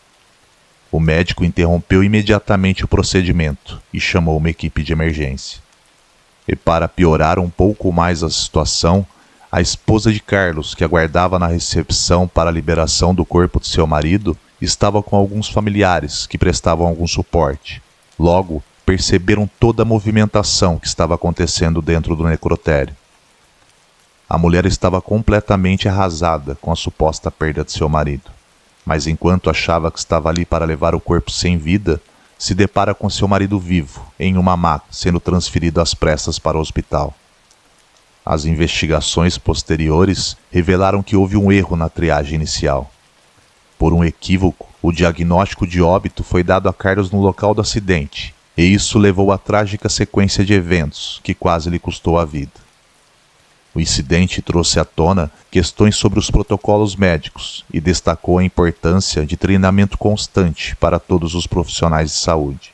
O médico interrompeu imediatamente o procedimento e chamou uma equipe de emergência. E para piorar um pouco mais a situação, a esposa de Carlos, que aguardava na recepção para a liberação do corpo de seu marido, estava com alguns familiares que prestavam algum suporte. Logo, perceberam toda a movimentação que estava acontecendo dentro do necrotério. A mulher estava completamente arrasada com a suposta perda de seu marido, mas enquanto achava que estava ali para levar o corpo sem vida, se depara com seu marido vivo, em uma maca, sendo transferido às pressas para o hospital. As investigações posteriores revelaram que houve um erro na triagem inicial. Por um equívoco, o diagnóstico de óbito foi dado a Carlos no local do acidente, e isso levou à trágica sequência de eventos que quase lhe custou a vida. O incidente trouxe à tona questões sobre os protocolos médicos e destacou a importância de treinamento constante para todos os profissionais de saúde.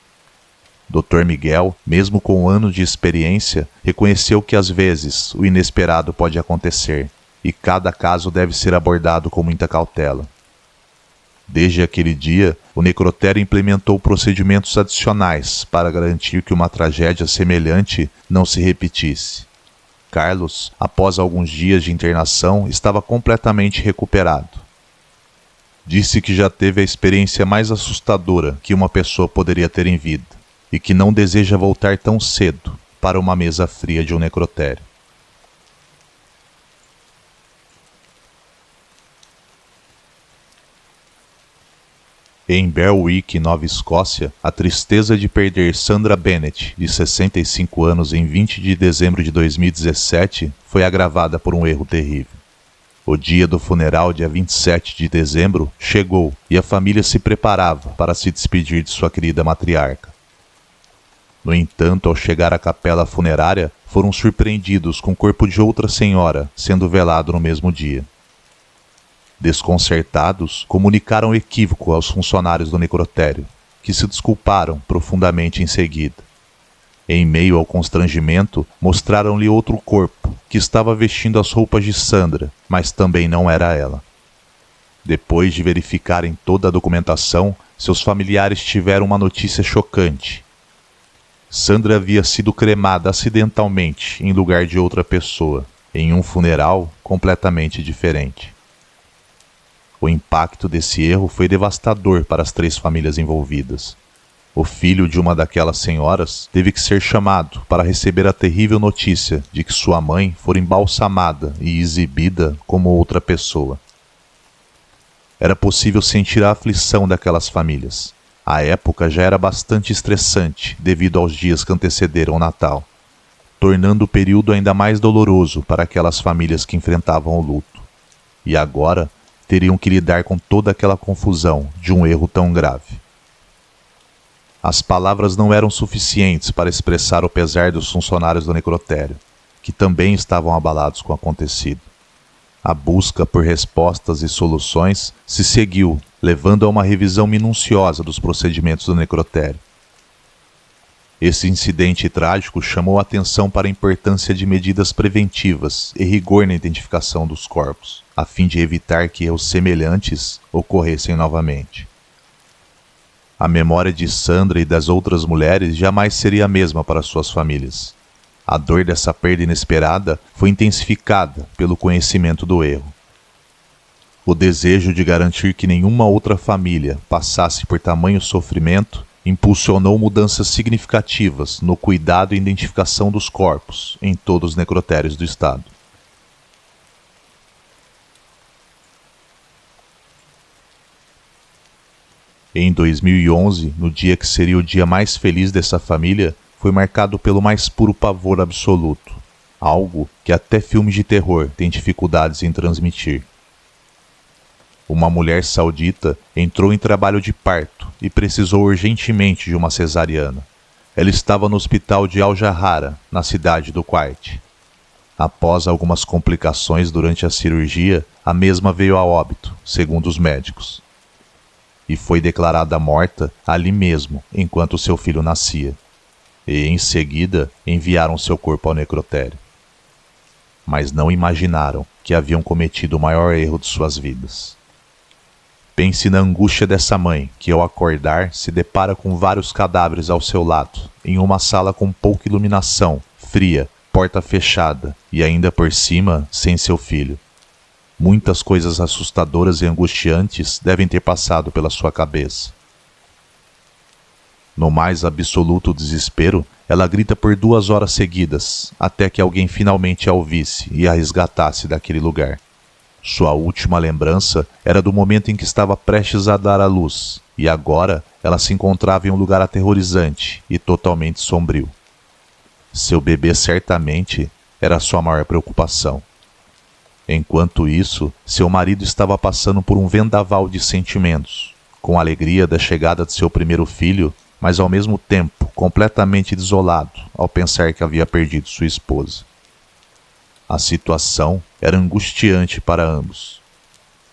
Dr. Miguel, mesmo com anos de experiência, reconheceu que às vezes o inesperado pode acontecer e cada caso deve ser abordado com muita cautela. Desde aquele dia, o necrotério implementou procedimentos adicionais para garantir que uma tragédia semelhante não se repetisse. Carlos, após alguns dias de internação, estava completamente recuperado. Disse que já teve a experiência mais assustadora que uma pessoa poderia ter em vida e que não deseja voltar tão cedo para uma mesa fria de um necrotério. Em Berwick, Nova Escócia, a tristeza de perder Sandra Bennett, de 65 anos, em 20 de dezembro de 2017, foi agravada por um erro terrível. O dia do funeral, dia 27 de dezembro, chegou e a família se preparava para se despedir de sua querida matriarca. No entanto, ao chegar à capela funerária, foram surpreendidos com o corpo de outra senhora sendo velado no mesmo dia. Desconcertados, comunicaram o equívoco aos funcionários do necrotério, que se desculparam profundamente em seguida. Em meio ao constrangimento, mostraram-lhe outro corpo, que estava vestindo as roupas de Sandra, mas também não era ela. Depois de verificarem toda a documentação, seus familiares tiveram uma notícia chocante. Sandra havia sido cremada acidentalmente em lugar de outra pessoa, em um funeral completamente diferente. O impacto desse erro foi devastador para as 3 famílias envolvidas. O filho de uma daquelas senhoras teve que ser chamado para receber a terrível notícia de que sua mãe fora embalsamada e exibida como outra pessoa. Era possível sentir a aflição daquelas famílias. A época já era bastante estressante devido aos dias que antecederam o Natal, tornando o período ainda mais doloroso para aquelas famílias que enfrentavam o luto. E agora teriam que lidar com toda aquela confusão de um erro tão grave. As palavras não eram suficientes para expressar o pesar dos funcionários do necrotério, que também estavam abalados com o acontecido. A busca por respostas e soluções se seguiu, levando a uma revisão minuciosa dos procedimentos do necrotério. Esse incidente trágico chamou a atenção para a importância de medidas preventivas e rigor na identificação dos corpos, a fim de evitar que erros semelhantes ocorressem novamente. A memória de Sandra e das outras mulheres jamais seria a mesma para suas famílias. A dor dessa perda inesperada foi intensificada pelo conhecimento do erro. O desejo de garantir que nenhuma outra família passasse por tamanho sofrimento impulsionou mudanças significativas no cuidado e identificação dos corpos em todos os necrotérios do estado. Em 2011, no dia que seria o dia mais feliz dessa família, foi marcado pelo mais puro pavor absoluto, algo que até filmes de terror têm dificuldades em transmitir. Uma mulher saudita entrou em trabalho de parto e precisou urgentemente de uma cesariana. Ela estava no hospital de Al-Jahara, na cidade do Kuwait. Após algumas complicações durante a cirurgia, a mesma veio a óbito, segundo os médicos. E foi declarada morta ali mesmo, enquanto seu filho nascia. E, em seguida, enviaram seu corpo ao necrotério. Mas não imaginaram que haviam cometido o maior erro de suas vidas. Pense na angústia dessa mãe, que ao acordar se depara com vários cadáveres ao seu lado, em uma sala com pouca iluminação, fria, porta fechada e ainda por cima sem seu filho. Muitas coisas assustadoras e angustiantes devem ter passado pela sua cabeça. No mais absoluto desespero, ela grita por 2 horas seguidas, até que alguém finalmente a ouvisse e a resgatasse daquele lugar. Sua última lembrança era do momento em que estava prestes a dar à luz, e agora ela se encontrava em um lugar aterrorizante e totalmente sombrio. Seu bebê certamente era sua maior preocupação. Enquanto isso, seu marido estava passando por um vendaval de sentimentos, com a alegria da chegada de seu primeiro filho, mas ao mesmo tempo completamente desolado ao pensar que havia perdido sua esposa. A situação era angustiante para ambos.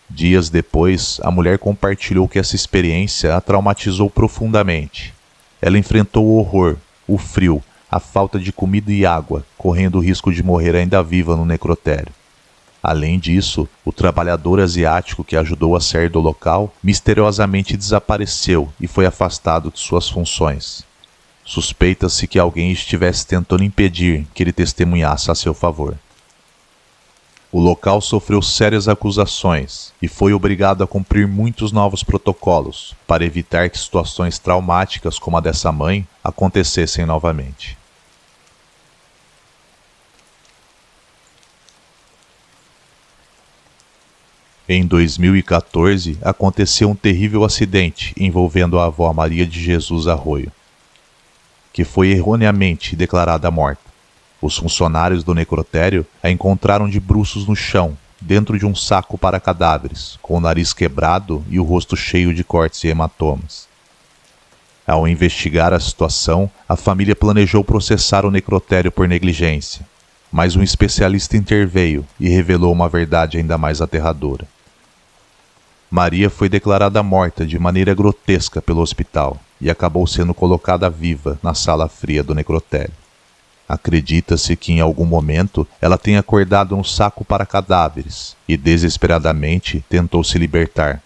Dias depois, a mulher compartilhou que essa experiência a traumatizou profundamente. Ela enfrentou o horror, o frio, a falta de comida e água, correndo o risco de morrer ainda viva no necrotério. Além disso, o trabalhador asiático que ajudou a sair do local misteriosamente desapareceu e foi afastado de suas funções. Suspeita-se que alguém estivesse tentando impedir que ele testemunhasse a seu favor. O local sofreu sérias acusações e foi obrigado a cumprir muitos novos protocolos para evitar que situações traumáticas como a dessa mãe acontecessem novamente. Em 2014, aconteceu um terrível acidente envolvendo a avó Maria de Jesus Arroio, que foi erroneamente declarada morta. Os funcionários do necrotério a encontraram de bruços no chão, dentro de um saco para cadáveres, com o nariz quebrado e o rosto cheio de cortes e hematomas. Ao investigar a situação, a família planejou processar o necrotério por negligência, mas um especialista interveio e revelou uma verdade ainda mais aterradora. Maria foi declarada morta de maneira grotesca pelo hospital e acabou sendo colocada viva na sala fria do necrotério. Acredita-se que em algum momento ela tenha acordado no saco para cadáveres e desesperadamente tentou se libertar,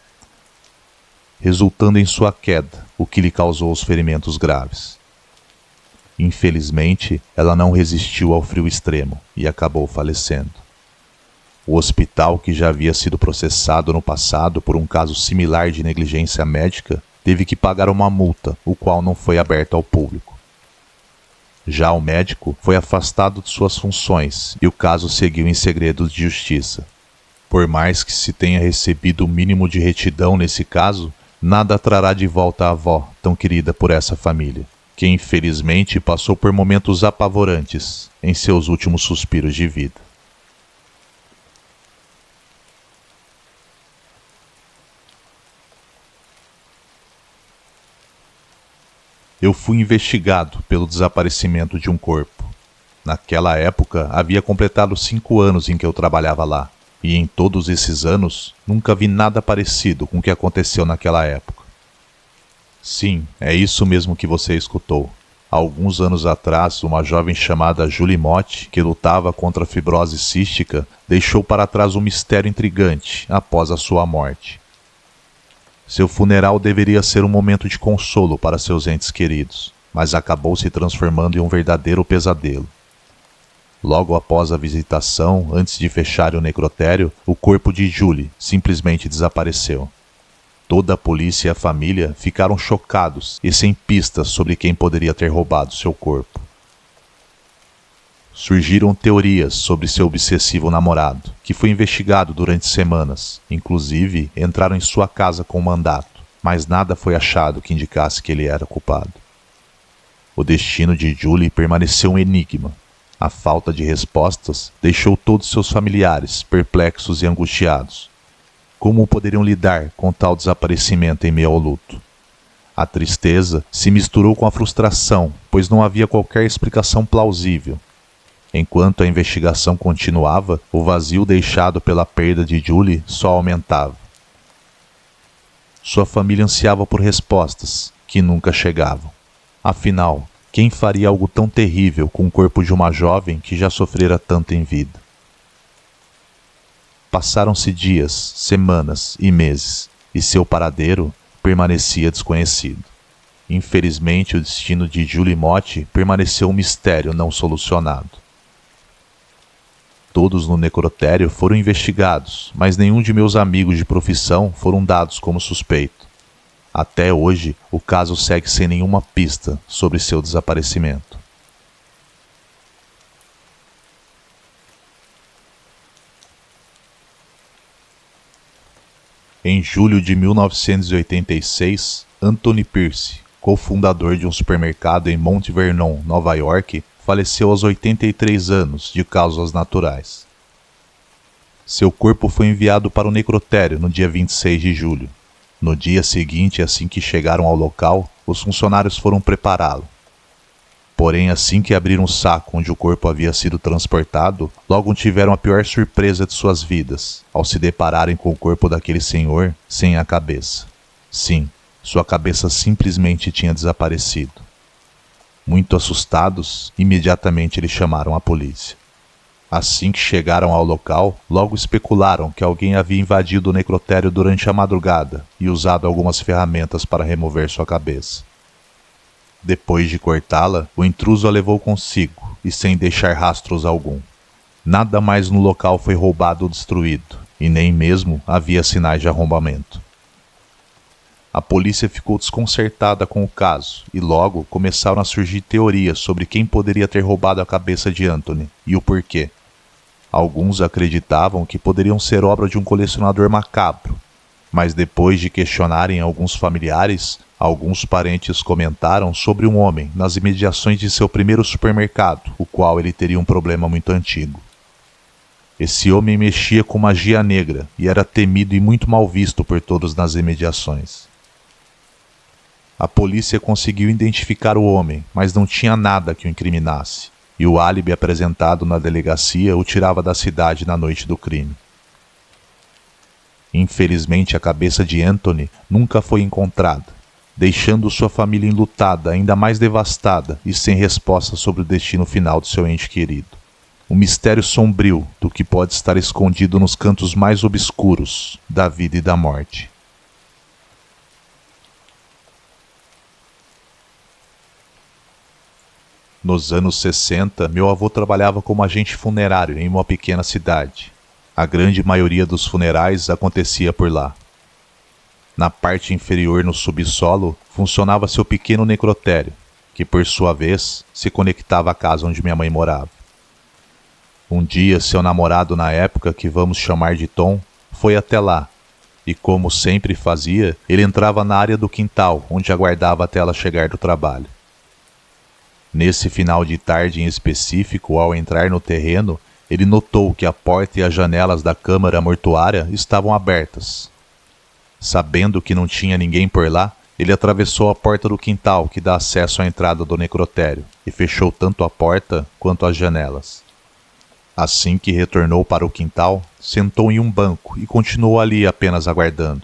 resultando em sua queda, o que lhe causou os ferimentos graves. Infelizmente, ela não resistiu ao frio extremo e acabou falecendo. O hospital, que já havia sido processado no passado por um caso similar de negligência médica, teve que pagar uma multa, o qual não foi aberto ao público. Já o médico foi afastado de suas funções e o caso seguiu em segredo de justiça. Por mais que se tenha recebido o mínimo de retidão nesse caso, nada trará de volta a avó, tão querida por essa família, que infelizmente passou por momentos apavorantes em seus últimos suspiros de vida. Eu fui investigado pelo desaparecimento de um corpo. Naquela época, havia completado 5 anos em que eu trabalhava lá, e em todos esses anos, nunca vi nada parecido com o que aconteceu naquela época. Sim, é isso mesmo que você escutou. Há alguns anos atrás, uma jovem chamada Julie Motti, que lutava contra a fibrose cística, deixou para trás um mistério intrigante após a sua morte. Seu funeral deveria ser um momento de consolo para seus entes queridos, mas acabou se transformando em um verdadeiro pesadelo. Logo após a visitação, antes de fechar o necrotério, o corpo de Julie simplesmente desapareceu. Toda a polícia e a família ficaram chocados e sem pistas sobre quem poderia ter roubado seu corpo. Surgiram teorias sobre seu obsessivo namorado, que foi investigado durante semanas. Inclusive, entraram em sua casa com mandato, mas nada foi achado que indicasse que ele era culpado. O destino de Julie permaneceu um enigma. A falta de respostas deixou todos seus familiares perplexos e angustiados. Como poderiam lidar com tal desaparecimento em meio ao luto? A tristeza se misturou com a frustração, pois não havia qualquer explicação plausível. Enquanto a investigação continuava, o vazio deixado pela perda de Julie só aumentava. Sua família ansiava por respostas, que nunca chegavam. Afinal, quem faria algo tão terrível com o corpo de uma jovem que já sofrera tanto em vida? Passaram-se dias, semanas e meses, e seu paradeiro permanecia desconhecido. Infelizmente, o destino de Julie Motti permaneceu um mistério não solucionado. Todos no necrotério foram investigados, mas nenhum de meus amigos de profissão foram dados como suspeito. Até hoje, o caso segue sem nenhuma pista sobre seu desaparecimento. Em julho de 1986, Anthony Pierce, cofundador de um supermercado em Mount Vernon, Nova York, faleceu aos 83 anos de causas naturais. Seu corpo foi enviado para o necrotério no dia 26 de julho. No dia seguinte, assim que chegaram ao local, os funcionários foram prepará-lo. Porém, assim que abriram o saco onde o corpo havia sido transportado, logo tiveram a pior surpresa de suas vidas, ao se depararem com o corpo daquele senhor sem a cabeça. Sim, sua cabeça simplesmente tinha desaparecido. Muito assustados, imediatamente eles chamaram a polícia. Assim que chegaram ao local, logo especularam que alguém havia invadido o necrotério durante a madrugada e usado algumas ferramentas para remover sua cabeça. Depois de cortá-la, o intruso a levou consigo e sem deixar rastros algum. Nada mais no local foi roubado ou destruído, e nem mesmo havia sinais de arrombamento. A polícia ficou desconcertada com o caso e logo começaram a surgir teorias sobre quem poderia ter roubado a cabeça de Anthony e o porquê. Alguns acreditavam que poderiam ser obra de um colecionador macabro, mas depois de questionarem alguns familiares, alguns parentes comentaram sobre um homem nas imediações de seu primeiro supermercado, o qual ele teria um problema muito antigo. Esse homem mexia com magia negra e era temido e muito mal visto por todos nas imediações. A polícia conseguiu identificar o homem, mas não tinha nada que o incriminasse, e o álibi apresentado na delegacia o tirava da cidade na noite do crime. Infelizmente, a cabeça de Anthony nunca foi encontrada, deixando sua família enlutada, ainda mais devastada e sem resposta sobre o destino final de seu ente querido. Um mistério sombrio do que pode estar escondido nos cantos mais obscuros da vida e da morte. Nos anos 60, meu avô trabalhava como agente funerário em uma pequena cidade. A grande maioria dos funerais acontecia por lá. Na parte inferior no subsolo, funcionava seu pequeno necrotério, que por sua vez se conectava à casa onde minha mãe morava. Um dia, seu namorado na época, que vamos chamar de Tom, foi até lá, e como sempre fazia, ele entrava na área do quintal, onde aguardava até ela chegar do trabalho. Nesse final de tarde em específico, ao entrar no terreno, ele notou que a porta e as janelas da câmara mortuária estavam abertas. Sabendo que não tinha ninguém por lá, ele atravessou a porta do quintal que dá acesso à entrada do necrotério e fechou tanto a porta quanto as janelas. Assim que retornou para o quintal, sentou em um banco e continuou ali apenas aguardando.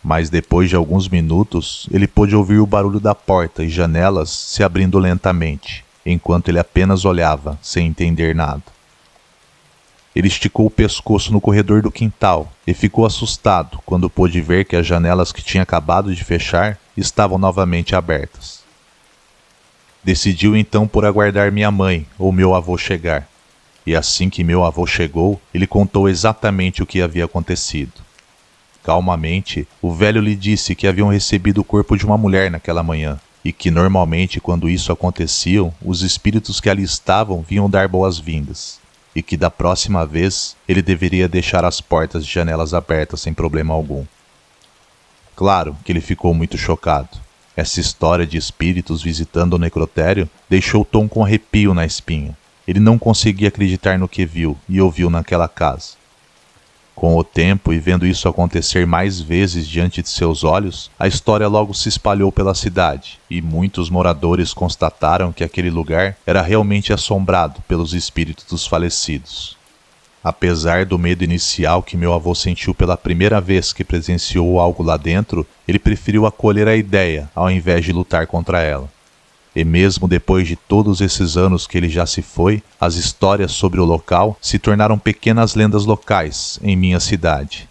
Mas depois de alguns minutos, ele pôde ouvir o barulho da porta e janelas se abrindo lentamente, enquanto ele apenas olhava, sem entender nada. Ele esticou o pescoço no corredor do quintal e ficou assustado quando pôde ver que as janelas que tinha acabado de fechar estavam novamente abertas. Decidiu então por aguardar minha mãe ou meu avô chegar. e assim que meu avô chegou, ele contou exatamente o que havia acontecido. Calmamente, o velho lhe disse que haviam recebido o corpo de uma mulher naquela manhã, e que normalmente quando isso acontecia, os espíritos que ali estavam vinham dar boas-vindas, e que da próxima vez ele deveria deixar as portas e janelas abertas sem problema algum. Claro que ele ficou muito chocado. Essa história de espíritos visitando o necrotério deixou Tom com arrepio na espinha. Ele não conseguia acreditar no que viu e ouviu naquela casa. Com o tempo e vendo isso acontecer mais vezes diante de seus olhos, a história logo se espalhou pela cidade, e muitos moradores constataram que aquele lugar era realmente assombrado pelos espíritos dos falecidos. Apesar do medo inicial que meu avô sentiu pela primeira vez que presenciou algo lá dentro, ele preferiu acolher a ideia ao invés de lutar contra ela. E mesmo depois de todos esses anos que ele já se foi, as histórias sobre o local se tornaram pequenas lendas locais em minha cidade.